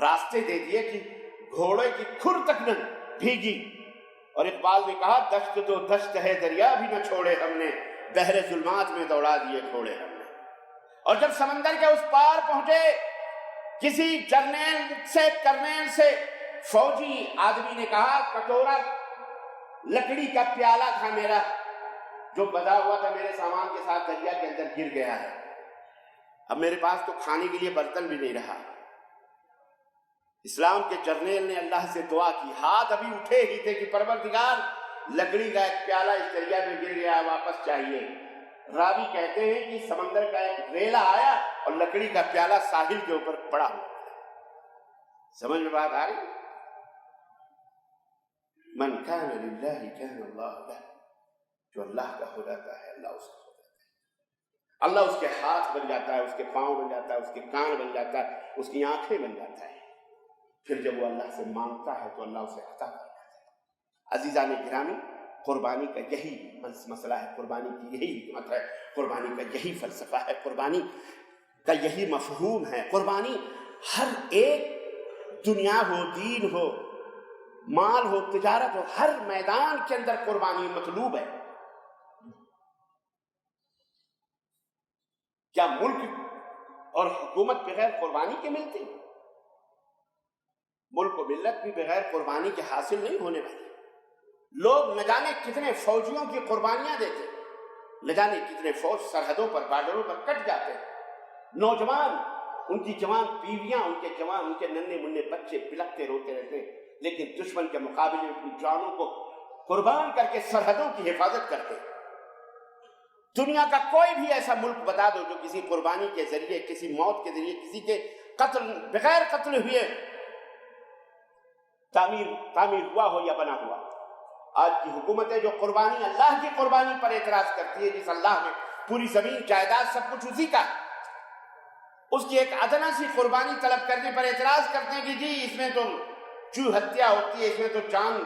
راستے دے دیے کہ گھوڑے کی کھر تک نہ بھیگی، اور اقبال نے کہا دشت تو دشت ہے دریا بھی نہ چھوڑے ہم نے، بحر ظلمات میں دوڑا دیے گھوڑے ہم نے۔ اور جب سمندر کے اس پار پہنچے، کسی کرنیل سے فوجی آدمی نے کہا کٹورا لکڑی کا پیالہ تھا میرا جو بدا ہوا تھا میرے سامان کے ساتھ دریا کے اندر گر گیا ہے، اب میرے پاس تو کھانے کے لیے برتن بھی نہیں رہا۔ اسلام کے جرنیل نے اللہ سے دعا کی، ہاتھ ابھی اٹھے ہی تھے کہ پروردگار لکڑی کا ایک پیالہ اس دریا میں گر گیا، واپس چاہیے۔ راوی کہتے ہیں کہ سمندر کا ایک ریلا آیا اور لکڑی کا پیالہ ساحل کے اوپر پڑا ہوا۔ سمجھ میں بات آ رہی؟ من کان للہ کان اللہ لہ، جو اللہ کا ہو جاتا ہے اللہ اس کا ہو جاتا ہے، اللہ اس کے ہاتھ بن جاتا ہے، اس کے پاؤں بن جاتا ہے، اس کے کان بن جاتا ہے، اس کی آنکھیں بن جاتا ہے۔ پھر جب وہ اللہ سے مانگتا ہے تو اللہ اسے عطا کر دیتا ہے۔ عزیزان گرامی، قربانی کا یہی مسئلہ ہے، قربانی کی یہی حکمت ہے، قربانی کا یہی فلسفہ ہے، قربانی کا یہی مفہوم ہے۔ قربانی ہر ایک، دنیا ہو، دین ہو، مال ہو، تجارت ہو، ہر میدان کے اندر قربانی مطلوب ہے۔ کیا ملک اور حکومت بغیر قربانی کے ملتی؟ ملک و ملت بھی بغیر قربانی کے حاصل نہیں ہونے والی۔ لوگ نہ جانے کتنے فوجیوں کی قربانیاں دیتے، نہ جانے کتنے فوج سرحدوں پر، بارڈروں پر کٹ جاتے، نوجوان، ان کی جوان بیویاں، ان کے ننھے منھے بچے بلکتے روتے رہتے، لیکن دشمن کے مقابلے میں اپنی جانوں کو قربان کر کے سرحدوں کی حفاظت کرتے۔ دنیا کا کوئی بھی ایسا ملک بتا دو جو کسی قربانی کے ذریعے، کسی موت کے ذریعے، کسی کے قتل بغیر قتل ہوئے تعمیر ہوا ہو یا بنا ہوا۔ آج کی حکومتیں جو قربانی، اللہ کی قربانی پر اعتراض کرتی ہے، جس اللہ نے پوری زمین جائیداد سب کچھ اسی کا، اس کی ایک ادنا سی قربانی طلب کرنے پر اعتراض کرتے ہیں کہ جی اس میں تو جو ہتیا ہوتی ہے، اس میں تو جان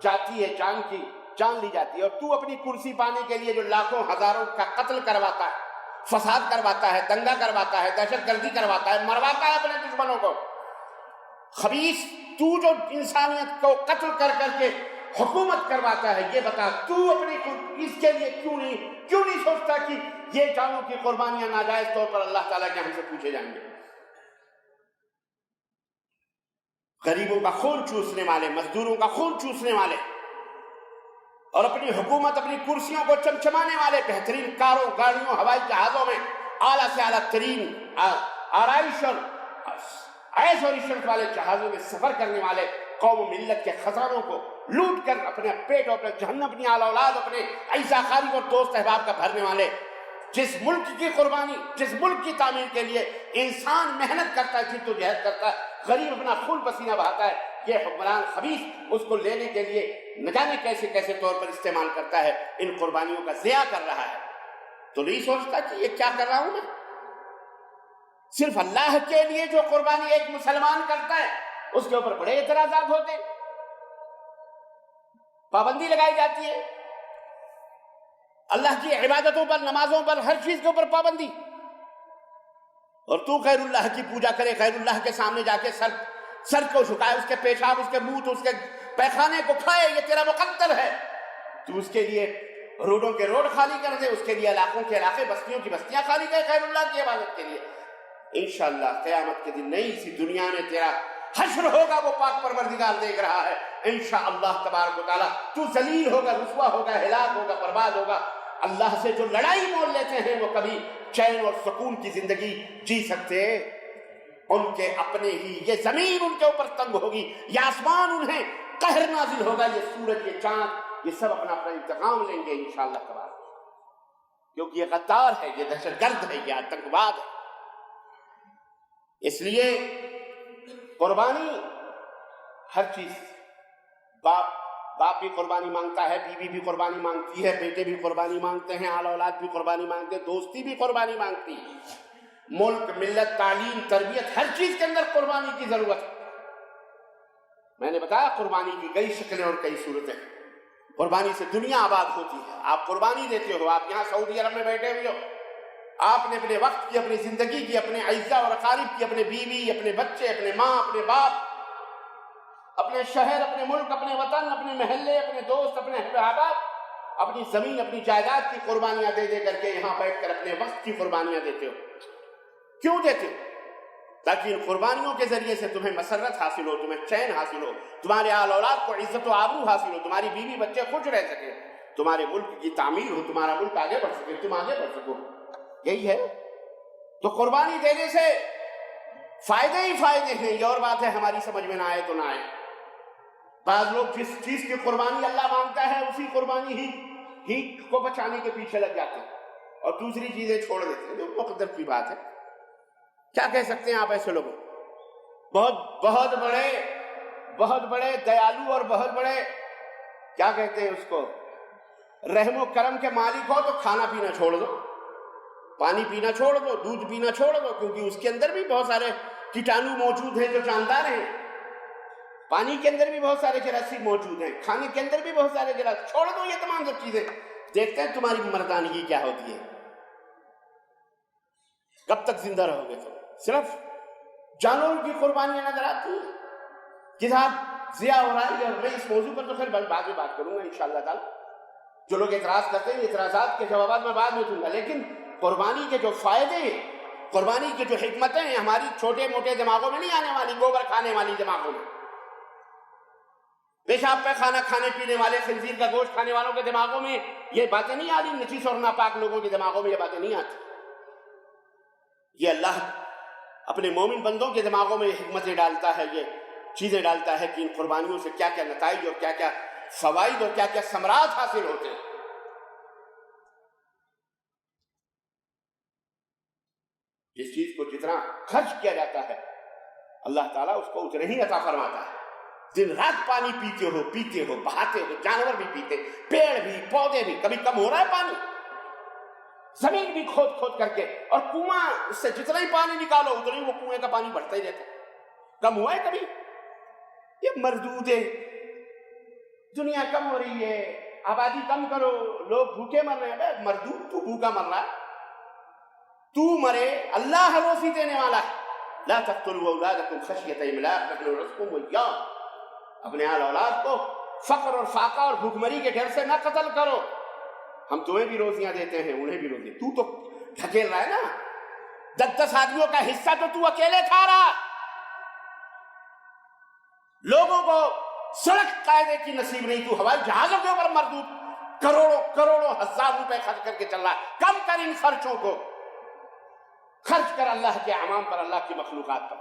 جاتی ہے، جان لی جاتی ہے، اور تو اپنی کرسی پانے کے لیے جو لاکھوں ہزاروں کا قتل کرواتا ہے، فساد کرواتا ہے، دنگا کرواتا ہے، دہشت گردی کرواتا ہے، مرواتا ہے اپنے دشمنوں کو، خبیث تو جو انسانیت کو قتل کر کر کے حکومت کرواتا ہے، یہ بتا تو اپنی اس کے لیے کیوں نہیں سوچتا کہ یہ جانوں کی قربانیاں ناجائز طور پر اللہ تعالیٰ کے ہم سے پوچھے جائیں گے؟ غریبوں کا خون چوسنے والے، مزدوروں کا خون چوسنے والے، اور اپنی حکومت، اپنی کرسیوں کو چمچمانے والے، بہترین کاروں، گاڑیوں، ہوائی جہازوں میں اعلیٰ سے اعلیٰ ترین آرائش اور عیش اور عشرت والے جہازوں میں سفر کرنے والے، قوم و ملت کے خزانوں کو لوٹ کر اپنے پیٹ اور اپنے جہنم، اپنی آل اولاد، اپنے عیسیٰ خاری اور دوست احباب کا بھرنے والے، جس ملک کی قربانی، جس ملک کی تعمیر کے لیے انسان محنت کرتا ہے، جد و جہد کرتا ہے، غریب اپنا خون پسینہ بہاتا ہے، یہ حکمران خبیث اس کو لینے کے لیے نہ جانے کیسے کیسے طور پر استعمال کرتا ہے، ان قربانیوں کا ضیاع کر رہا ہے۔ تو نہیں سوچتا کہ یہ کیا کر رہا ہوں میں؟ صرف اللہ کے لیے جو قربانی ایک مسلمان کرتا ہے اس کے اوپر بڑے اعتراضات ہوتے ہیں، پابندی لگائی جاتی ہے اللہ کی عبادتوں پر، نمازوں پر، ہر چیز کے اوپر پابندی، اور تو غیر اللہ کی پوجا کرے، غیر اللہ کے سامنے جا کے سر کو جھکائے، اس کے پیشاب، اس کے منہ، اس کے پیخانے کو کھائے، یہ تیرا مقدر ہے، تو اس کے لیے روڈوں کے روڈ خالی کر دے، اس کے لیے علاقوں کے علاقے، بستیوں کی بستیاں خالی کرے غیر اللہ کی عبادت کے لیے۔ انشاءاللہ قیامت کے دن نہیں، اسی دنیا میں تیرا حشر ہوگا، وہ پاک پروردگار دیکھ رہا ہے، انشاءاللہ تبارک و تعالیٰ تو ذلیل ہوگا، رسوا ہوگا، ہلاک ہوگا، برباد ہوگا۔ اللہ سے جو لڑائی مول لیتے ہیں وہ کبھی چین اور سکون کی زندگی جی سکتے؟ ان کے اپنے ہی، یہ زمین ان کے اوپر تنگ ہوگی، یہ آسمان انہیں قہر نازل ہوگا، یہ سورج، یہ چاند، یہ سب اپنا اپنا انتقام لیں گے انشاءاللہ تبارک، کیونکہ یہ غدار ہے، یہ دہشت گرد ہے، یہ آتنکواد ہے۔ اس لیے قربانی ہر چیز، باپ بھی قربانی مانگتا ہے، بیوی بھی قربانی مانگتی ہے، بیٹے بھی قربانی مانگتے ہیں، آل اولاد بھی قربانی مانگتے ہیں، دوستی بھی قربانی مانگتی ہے، ملک، ملت، تعلیم، تربیت، ہر چیز کے اندر قربانی کی ضرورت ہے۔ میں نے بتایا قربانی کی کئی شکلیں اور کئی صورتیں، قربانی سے دنیا آباد ہوتی ہے۔ آپ قربانی دیتے ہو، آپ یہاں سعودی عرب میں بیٹھے ہوئے ہو، آپ نے اپنے وقت کی، اپنی زندگی کی، اپنے اعزاء اور اقارب کی، اپنے بیوی، اپنے بچے، اپنے ماں، اپنے باپ، اپنے شہر، اپنے ملک، اپنے وطن، اپنے محلے، اپنے دوست، اپنے احباب، اپنی زمین، اپنی جائیداد کی قربانیاں دے دے کر کے یہاں بیٹھ کر اپنے وقت کی قربانیاں دیتے ہو۔ کیوں دیتے ہو؟ تاکہ ان قربانیوں کے ذریعے سے تمہیں مسرت حاصل ہو، تمہیں چین حاصل ہو، تمہارے آل اولاد کو عزت و آبرو حاصل ہو، تمہاری بیوی بچے خوش رہ سکے، تمہارے ملک کی تعمیر ہو، تمہارا ملک آگے بڑھ سکے، تم آگے بڑھ سکو، یہی ہے۔ تو قربانی دینے سے فائدے ہی فائدے ہیں، یہ اور بات ہے ہماری سمجھ میں نہ آئے تو نہ آئے۔ بعض لوگ جس چیز کی قربانی اللہ مانگتا ہے اسی قربانی ہی کو بچانے کے پیچھے لگ جاتے ہیں اور دوسری چیزیں چھوڑ دیتے ہیں، جو مقدر کی بات ہے۔ کیا کہہ سکتے ہیں آپ ایسے لوگوں؟ بہت بڑے دیالو اور بہت بڑے، کیا کہتے ہیں اس کو، رحم و کرم کے مالک ہو تو کھانا پینا چھوڑ دو، پانی پینا چھوڑ دو، دودھ پینا چھوڑ دو، کیونکہ اس کے اندر بھی بہت سارے کیٹانو موجود ہیں جو جاندار ہیں، پانی کے اندر بھی بہت سارے جراثیم موجود ہیں، کھانے کے اندر بھی بہت سارے جراثیم، چھوڑ دو یہ تمام سب چیزیں، دیکھتے ہیں تمہاری مردانگی کیا ہوتی ہے، کب تک زندہ رہو گے تم۔ صرف جانوروں کی قربانیاں نظر آتی ہیں، کتاب ضیاء ہو رہا ہے، اور میں اس موضوع پر تو پھر بعد میں بات کروں گا انشاءاللہ تعالی۔ جو لوگ اعتراض کرتے ہیں اعتراضات کے جوابات میں بعد میں دوں گا، لیکن قربانی کے جو فائدے ہیں، قربانی کی جو حکمتیں ہیں، ہماری چھوٹے موٹے دماغوں میں نہیں آنے والی، گوبر کھانے والی دماغوں میں، پیشاب پہ کھانا کھانے پینے والے، خنزیر کا گوشت کھانے والوں کے دماغوں میں یہ باتیں نہیں آتی، نجس اور ناپاک لوگوں کے دماغوں میں یہ باتیں نہیں آتی۔ یہ اللہ اپنے مومن بندوں کے دماغوں میں یہ حکمتیں ڈالتا ہے، یہ چیزیں ڈالتا ہے کہ ان قربانیوں سے کیا کیا نتائج اور کیا کیا فوائد اور کیا کیا ثمرات حاصل ہوتے ہیں۔ جس چیز کو جتنا خرچ کیا جاتا ہے اللہ تعالیٰ اس کو اتنا ہی عطا فرماتا ہے۔ دن رات پانی پیتے ہو، بہاتے ہو، جانور بھی پیتے، پیڑ بھی، پودے بھی، کبھی کم ہو رہا ہے پانی؟ زمین بھی کھود کھود کر کے، اور کنواں اس سے جتنا ہی پانی نکالو اتنا ہی وہ کنویں کا پانی بڑھتا ہی رہتا ہے۔ کم ہوا ہے کبھی؟ یہ مردود ہے، دنیا کم ہو رہی ہے، آبادی کم کرو، لوگ بھوکے مر رہے ہیں۔ مردود تو بھوکا مر رہا ہے، تو مرے، اللہ روزی دینے والا ہے۔ لا تقتلوا اولادکم خشیۃ املاق نحن نرزقکم وإیاہم، اپنے اولاد کو فقر اور فاقہ اور بھوکمری کے ڈر سے نہ قتل کرو، ہم تمہیں بھی روزیاں دیتے ہیں انہیں بھی روزی۔ تو ڈھکیل رہا ہے نا، 10 آدمیوں کا حصہ تو اکیلے کھا رہا، لوگوں کو سڑک قاعدے کی نصیب نہیں، تو ہوائی جہازوں کے اوپر مردود کروڑوں کروڑوں ہزار روپے خرچ کر کے چل رہا ہے۔ کم کر ان خرچوں کو، خرچ کر اللہ کے اعمام پر، اللہ کی مخلوقات پر۔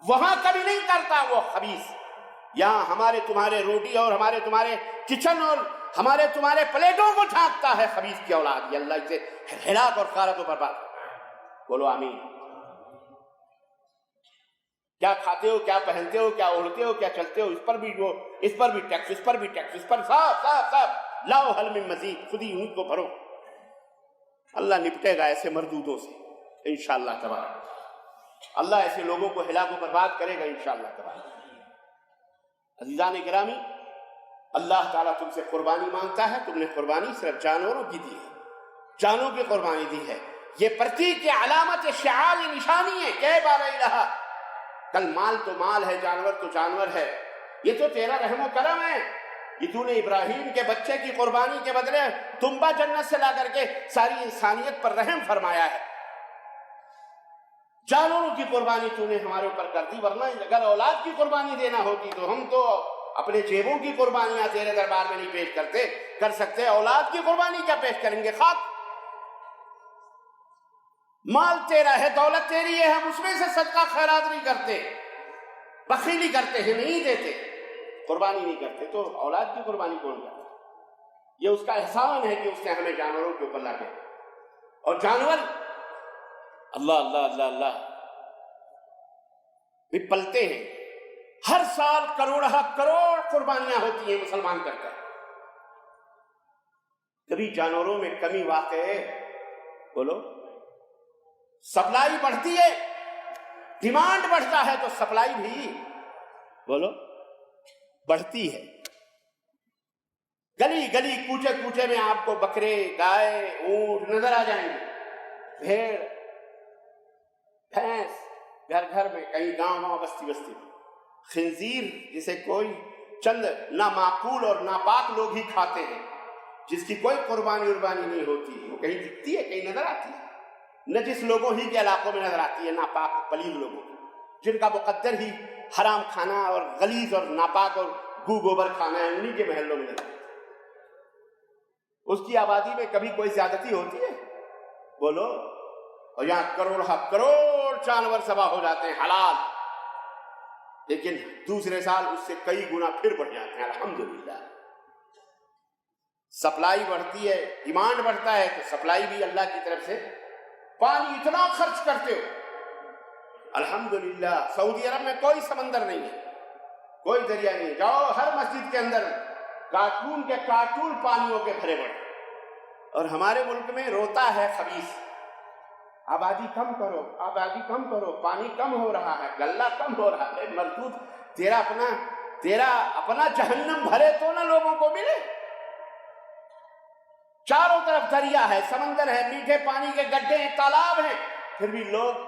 وہاں کبھی نہیں کرتا وہ خبیث، یہاں ہمارے تمہارے روٹی اور ہمارے تمہارے کچن اور ہمارے تمہارے پلیٹوں کو جھانکتا ہے خبیث کی اولاد۔ یہ اللہ اسے ہلاک اور غارت و برباد کرتا ہے۔ بولو آمین۔ کیا کھاتے ہو، کیا پہنتے ہو، کیا اوڑھتے ہو، کیا چلتے ہو، اس پر بھی وہ، اس پر بھی ٹیکس، اس پر بھی ٹیکس، اس پر سب لاؤ حل من مزید، خود ہی ان کو بھرو۔ اللہ نپٹے گا ایسے مردودوں سے انشاءاللہ تبارک۔ اللہ ایسے لوگوں کو ہلاک و برباد کرے گا انشاءاللہ تبارک۔ عزیزان گرامی، اللہ تعالیٰ تم سے قربانی مانگتا ہے، تم نے قربانی صرف جانوروں کی دی ہے، جانوں کی قربانی دی ہے۔ یہ پرتیک کی علامت شعار نشانی ہے کہ بار الہ، کل مال تو مال ہے، جانور تو جانور ہے، یہ تو تیرا رحم و کرم ہے۔ یہ تو نے ابراہیم کے بچے کی قربانی کے بدلے تنبا جنت سے لا کر کے ساری انسانیت پر رحم فرمایا ہے۔ جانوروں کی قربانی تو نے ہمارے اوپر کر دی، ورنہ اگر اولاد کی قربانی دینا ہوتی تو ہم تو اپنے جیبوں کی قربانیاں تیرے دربار میں نہیں پیش کر سکتے، اولاد کی قربانی کیا پیش کریں گے؟ خاک، مال تیرا ہے، دولت تیری ہے، ہم اس میں سے صدقہ خیرات نہیں کرتے، بخیلی کرتے ہیں، نہیں دیتے، قربانی نہیں کرتے، تو اولاد کی قربانی کون کرتا؟ یہ اس کا احسان ہے کہ اس نے ہمیں جانوروں کے اوپر لا کے، اور جانور اللہ اللہ اللہ اللہ بھی پلتے ہیں۔ ہر سال کروڑ قربانیاں ہوتی ہیں مسلمان کرتا ہے۔ کبھی جانوروں میں کمی واقع ہے؟ بولو، سپلائی بڑھتی ہے، ڈیمانڈ بڑھتا ہے تو سپلائی بھی بولو بڑھتی ہے۔ گلی گلی کوچے کوچے میں آپ کو بکرے، گائے، اونٹ نظر آ جائیں گے، بھیڑ، بھینس گھر گھر میں، کہیں گاؤں بستی بستی میں۔ خنزیر جسے کوئی چند نامعقول اور ناپاک لوگ ہی کھاتے ہیں، جس کی کوئی قربانی اربانی نہیں ہوتی، وہ کہیں دکھتی ہے، کہیں نظر آتی ہے، نجس لوگوں ہی کے علاقوں میں نظر آتی ہے، ناپاک پلید لوگوں کی، جن کا مقدر ہی حرام کھانا اور غلیظ اور ناپاک اور گوبر کھانا ہے، انہی کے محلوں میں نظر آتی ہے۔ اس کی آبادی میں کبھی کوئی زیادتی ہوتی ہے؟ بولو۔ اور یہاں کروڑ جانور ذبح ہو جاتے ہیں حلال، لیکن دوسرے سال اس سے کئی گنا پھر بڑھ جاتے ہیں۔ الحمدللہ سپلائی بڑھتی ہے، ڈیمانڈ بڑھتا ہے تو سپلائی بھی اللہ کی طرف سے۔ پانی اتنا خرچ کرتے ہو، الحمدللہ سعودی عرب میں کوئی سمندر نہیں ہے، کوئی دریا نہیں، جاؤ ہر مسجد کے اندر کارٹون کے کارٹون پانیوں کے بھرے پڑے، اور ہمارے ملک میں روتا ہے خبیث، آبادی کم کرو، آبادی کم کرو، پانی کم ہو رہا ہے، غلہ کم ہو رہا ہے۔ مردود، تیرا اپنا جہنم بھرے تو نہ لوگوں کو ملے۔ چاروں طرف دریا ہے، سمندر ہے، میٹھے پانی کے گڈھے ہیں، تالاب ہیں، پھر بھی لوگ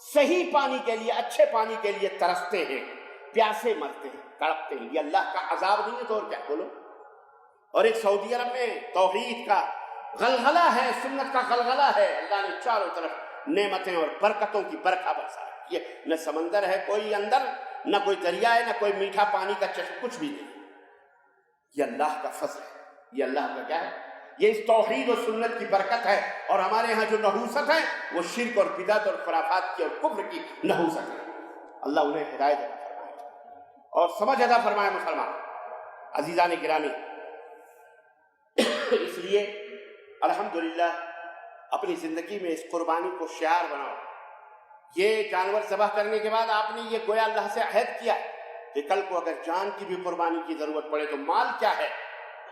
صحیح پانی کے لیے، اچھے پانی کے لیے ترستے ہیں، پیاسے مرتے ہیں، تڑپتے ہیں۔ یہ اللہ کا عذاب نہیں ہے تو اور کیا؟ بولو۔ اور ایک سعودی عرب میں توحید کا غلغلہ ہے، سنت کا غلغلہ ہے، اللہ نے چاروں طرف نعمتیں اور برکتوں کی برکھا برسا ہے۔ یہ نہ سمندر ہے کوئی اندر، نہ کوئی دریا ہے، نہ کوئی میٹھا پانی کا چشمہ، کچھ بھی نہیں۔ یہ اللہ کا فضل ہے، یہ اللہ کا کیا ہے؟ یہ اس توحید و سنت کی برکت ہے۔ اور ہمارے ہاں جو نحوست ہے وہ شرک اور بدعت اور خرافات کی اور کفر کی نحوست ہے۔ اللہ انہیں ہدایت عطا فرمائے اور سمجھ عطا فرمائے۔ مسلمان عزیزان گرامی، اس لیے الحمدللہ اپنی زندگی میں اس قربانی کو شعار بناؤ۔ یہ جانور ذبح کرنے کے بعد آپ نے یہ گویا اللہ سے عہد کیا کہ کل کو اگر جان کی بھی قربانی کی ضرورت پڑے تو مال کیا ہے،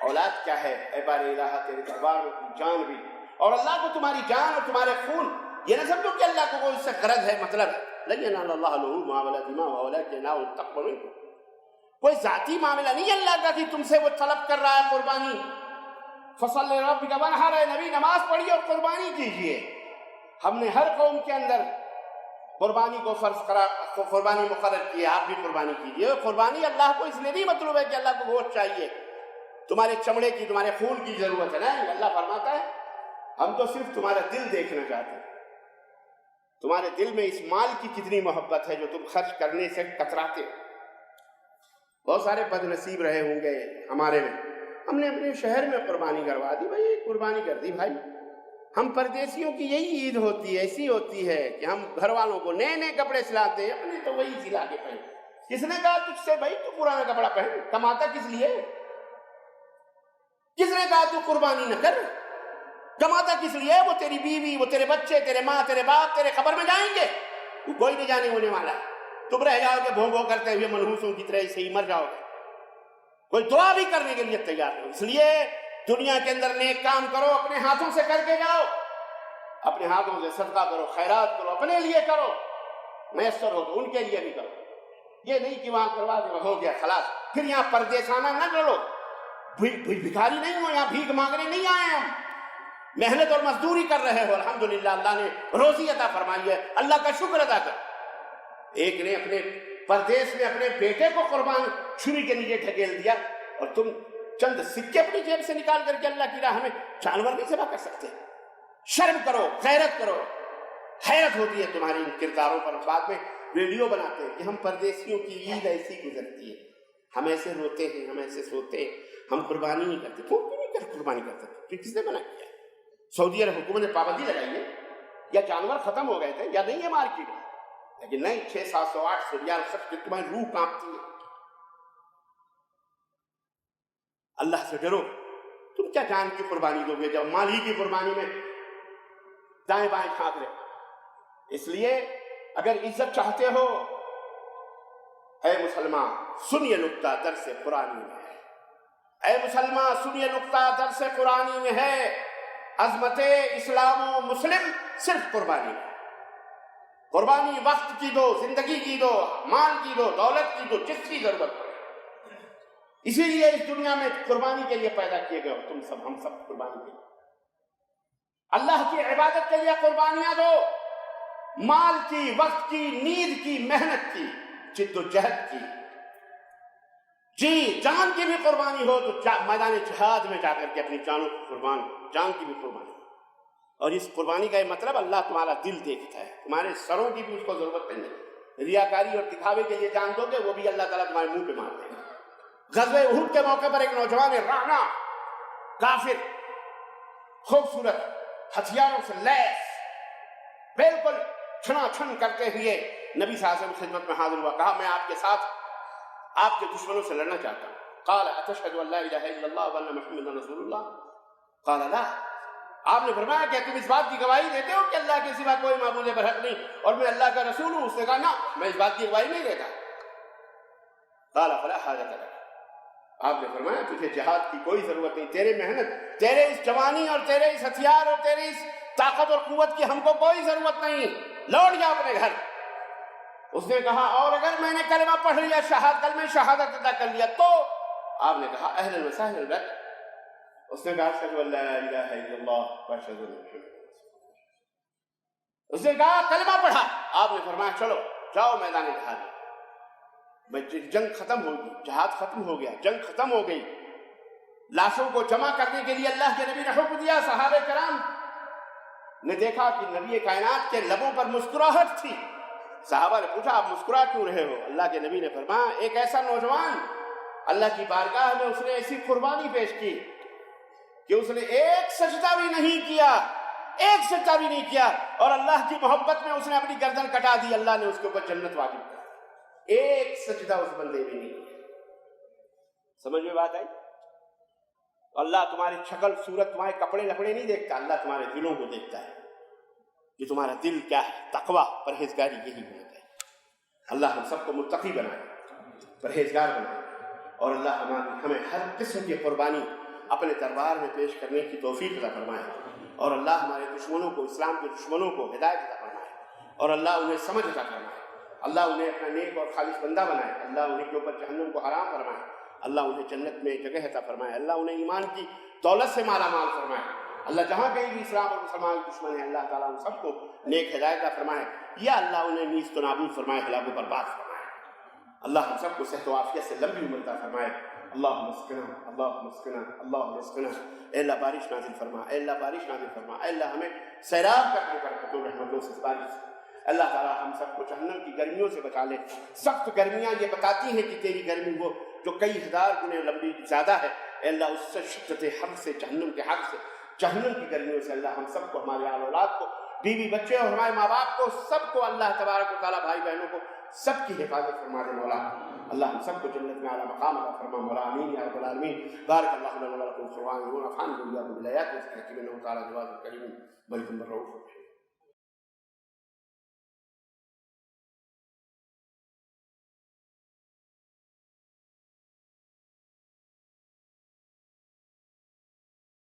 اولاد کیا ہے، اے بار الہ تیرے دربار میں اپنی جان بھی اور اللہ کو تمہاری جان اور تمہارے خون، یہ نہ سمجھو کہ اللہ کو اس سے غرض ہے، مطلب ہے لن ينال الله لحومها ولا دماؤها ولكن يناله التقوى منكم. کوئی ذاتی معاملہ نہیں اللہ کا کہ تم سے وہ طلب کر رہا ہے قربانی. فصل لربک وانحر، نبی نماز پڑھیے اور قربانی کیجیے. ہم نے ہر قوم کے اندر قربانی کو فرض کرا، قربانی مقرر کی ہے، آپ بھی قربانی کیجیے. قربانی اللہ کو اس لیے نہیں مطلوب ہے کہ اللہ کو گوشت چاہیے، تمہارے چمڑے کی، تمہارے خون کی ضرورت ہے. نہیں، اللہ فرماتا ہے ہم تو صرف تمہارا دل دیکھنا چاہتے ہیں، تمہارے دل میں اس مال کی کتنی محبت ہے جو تم خرچ کرنے سے کتراتے ہو. بہت سارے بد نصیب رہے ہوں گے ہمارے میں، ہم نے اپنے شہر میں قربانی کروا دی. بھائی قربانی کر دی بھائی. ہم پردیسیوں کی یہی عید ہوتی ہے، ایسی ہوتی ہے کہ ہم گھر والوں کو نئے نئے کپڑے سلاتے ہیں، اپنے تو وہی سلا کے پہن. کس نے کہا تجھ سے بھائی تو پرانا کپڑا پہن؟ کماتا کس لیے؟ کس نے کہا تو قربانی نہ کر؟ کماتا کس لیے؟ وہ تیری بیوی، وہ تیرے بچے، تیرے ماں، تیرے باپ تیرے قبر میں جائیں گے، کوئی نہیں جانے ہونے والا. تم رہ جاؤ گے بھو بھو کرتے ہوئے منحوسوں کی طرح سے ہی مر جاؤ گے. کوئی دعا بھی کرنے کے لیے تیار نہیں. اس لیے دنیا کے اندر نیک کام کرو، اپنے ہاتھوں سے کر کے جاؤ، اپنے ہاتھوں سے صدقہ کرو، خیرات کرو، اپنے لیے کرو، میسر ہو تو ان کے لیے بھی کرو. یہ نہیں کہ وہاں کروا دے ہو گیا خلاص. پھر یہاں پردیسانہ نہ کرو. بھکاری نہیں ہو، یہاں بھیک مانگنے نہیں آئے ہم. محنت اور مزدوری کر رہے ہو، الحمدللہ اللہ نے روزی عطا فرمائی ہے، اللہ کا شکر ادا کر. ایک نے اپنے پردیس میں اپنے بیٹے کو قربان چھری کے نیچے ڈھکیل دیا، اور تم چند سکے اپنی جیب سے نکال کر کے اللہ کی راہ میں جانور نہیں ذبح کر سکتے. شرم کرو، غیرت کرو. حیرت ہوتی ہے تمہاری ان کرداروں پر. بعد میں ویڈیو بناتے ہیں کہ ہم پردیسیوں کی عید ایسی گزرتی ہے، ہم ایسے روتے ہیں، ہم ایسے سوتے ہیں، ہم قربانی نہیں کرتے. کیوں نہیں کر قربانی کرتے؟ پھر کس نے منع کیا؟ سعودی عرب حکومت نے پابندی لگائی ہے، یا جانور ختم ہو گئے تھے یا نہیں ہے مارکیٹ میں، لیکن نہیں 600 800 ریال خرچ کے تمہاری روح کانپتی ہے. اللہ سے ڈرو. تم کیا جان کی قربانی دو گے جب مال ہی کی قربانی میں دائیں بائیں کھانک رہے. اس لیے اگر عزت چاہتے ہو، اے مسلمان سن یہ نکتہ درس قرآنی میں ہے. اے مسلمان سن یہ نکتہ درس قرآنی میں ہے. عظمت اسلام و مسلم صرف قربانی ہے. قربانی وقت کی دو، زندگی کی دو، مال کی دو، دولت کی دو، جس کی ضرورت پڑے. اسی لیے اس دنیا میں قربانی کے لیے پیدا کیے گئے. تم سب، ہم سب قربانی کے لیے، اللہ کی عبادت کے لیے قربانیاں دو. مال کی، وقت کی، نیند کی، محنت کی، جد و جہد کی، جی جان کی بھی قربانی ہو تو میدان جہاد میں جا کر کے اپنی جانوں کی قربان، جان کی بھی قربانی. اور اس قربانی کا یہ مطلب اللہ تمہارا دل دیکھتا ہے، تمہارے سروں کی بھی اس کو ضرورت نہیں ہے. ریاکاری اور دکھاوے کے لیے جان دو گے، وہ بھی اللہ تعالیٰ تمہارے منہ پہ مار دے گا. غزوہ احد کے موقع پر ایک نوجوان رانا کافر، خوبصورت ہتھیاروں سے لیس، بالکل چھنا چھن کرتے ہوئے نبی صلی اللہ علیہ وسلم کی خدمت میں حاضر ہوا. کہا میں آپ کے ساتھ آپ کے دشمنوں سے لڑنا چاہتا ہوں. قال اتشهد ان لا الہ الا اللہ وان محمدا رسول اللہ؟ قال لا. آپ نے فرمایا کہ تم اس بات کی گواہی دیتے ہو کہ اللہ کے سوا کوئی معبود برحق نہیں اور میں اللہ کا رسول ہوں؟ اس نے کہا نا، میں اس بات کی گواہی نہیں دیتا. قال فلا حاجۃ لک. آپ نے فرمایا تجھے جہاد کی کوئی ضرورت نہیں، تیرے محنت، تیرے اس جوانی اور تیرے اس ہتھیار اور تیرے اس طاقت اور قوت کی ہم کو کوئی ضرورت نہیں، لوٹ جا اپنے گھر. اس نے کہا اور اگر میں نے کلمہ پڑھ لیا، کلمہ شہادت ادا کر لیا تو؟ آپ نے کہا اہلا وسہلا بک. اس نے کہا اشہد ان لا الہ الا اللہ واشہد ان محمد رسول اللہ. اس نے کہا کلمہ پڑھا. آپ نے فرمایا چلو جاؤ میدان جہاد میں. جنگ ختم ہوگی، جہاد ختم ہو گیا، جنگ ختم ہو گئی. لاشوں کو جمع کرنے کے لیے اللہ کے نبی نے حکم دیا. صحابہ کرام نے دیکھا کہ نبی کائنات کے لبوں پر مسکراہٹ تھی. صحابہ نے پوچھا آپ مسکرا کیوں رہے ہو؟ اللہ کے نبی نے فرمایا ایک ایسا نوجوان اللہ کی بارگاہ میں اس نے ایسی قربانی پیش کی کہ اس نے ایک سجدہ بھی نہیں کیا، ایک سجدہ بھی نہیں کیا، اور اللہ کی محبت میں اس نے اپنی گردن کٹا دی. اللہ نے اس کے اوپر جنت واجب کر دی. ایک سجدہ اس بندے بھی نہیں کیا. سمجھ میں بات آئی؟ اللہ تمہاری شکل صورت، تمہارے کپڑے لپڑے نہیں دیکھتا، اللہ تمہارے دلوں کو دیکھتا ہے کہ تمہارا دل کیا ہے. تقویٰ، پرہیزگاری یہی ہونا چاہیے. اللہ ہم سب کو متقی بنائے، پرہیزگار بنائے، اور اللہ ہمیں ہر قسم کی قربانی اپنے دربار میں پیش کرنے کی توفیق عطا فرمائے. اور اللہ ہمارے دشمنوں کو، اسلام کے دشمنوں کو ہدایت عطا فرمائے، اور اللہ انہیں سمجھ عطا فرمائے، اللہ انہیں اپنا نیک اور خالص بندہ بنائے، اللہ انہیں کے اوپر جہنم کو حرام فرمائے، اللہ انہیں جنت میں جگہ عطا فرمائے، اللہ انہیں ایمان کی دولت سے مالا مال فرمائے، اللہ جہاں کہیں بھی اسلام اور مسلمان دشمن ہیں اللہ تعالیٰ ان سب کو نیک ہدایت عطا فرمائے، یا اللہ انہیں نیست و نابود فرمائے، ہلاک و برباد فرمائے، اللہ ہم سب کو صحت و عافیت سے لمبی عمر عطا فرمائے۔ اللہم اسقنا، اللہم اسقنا، اللہم اسقنا، اے اللہ بارش نازل فرما، اے اللہ بارش نازل فرما، اے اللہ ہمیں سیراب کر کے برکتوں رحمتوں سے بارش سے، اللہ تعالیٰ ہم سب کو جہنم کی گرمیوں سے بچا لے۔ سخت گرمیاں یہ بتاتی ہیں کہ تیری گرمی وہ جو کئی ہزار گنے لمبی زیادہ ہے، اے اللہ اس سے شدت حر سے، جہنم کے حر سے، جہنم کی گرمیوں سے اللہ ہم سب کو، ہمارے آل اولاد کو، بیوی بچے اور ہمارے ماں باپ کو، سب کو اللہ تبارک و تعالیٰ، بھائی بہنوں کو سب کی حفاظت فرما دے مولا۔ اللہ ہم سب کو جنت میں اعلیٰ مقام عطا فرما مولا، آمین یا رب العالمین۔ بارک اللہ لنا ولکم فی القرآن ونفعني وإياكم بالآيات والذكر الحكيم إنه تعالى جواد كريم ملك رؤوف رحيم۔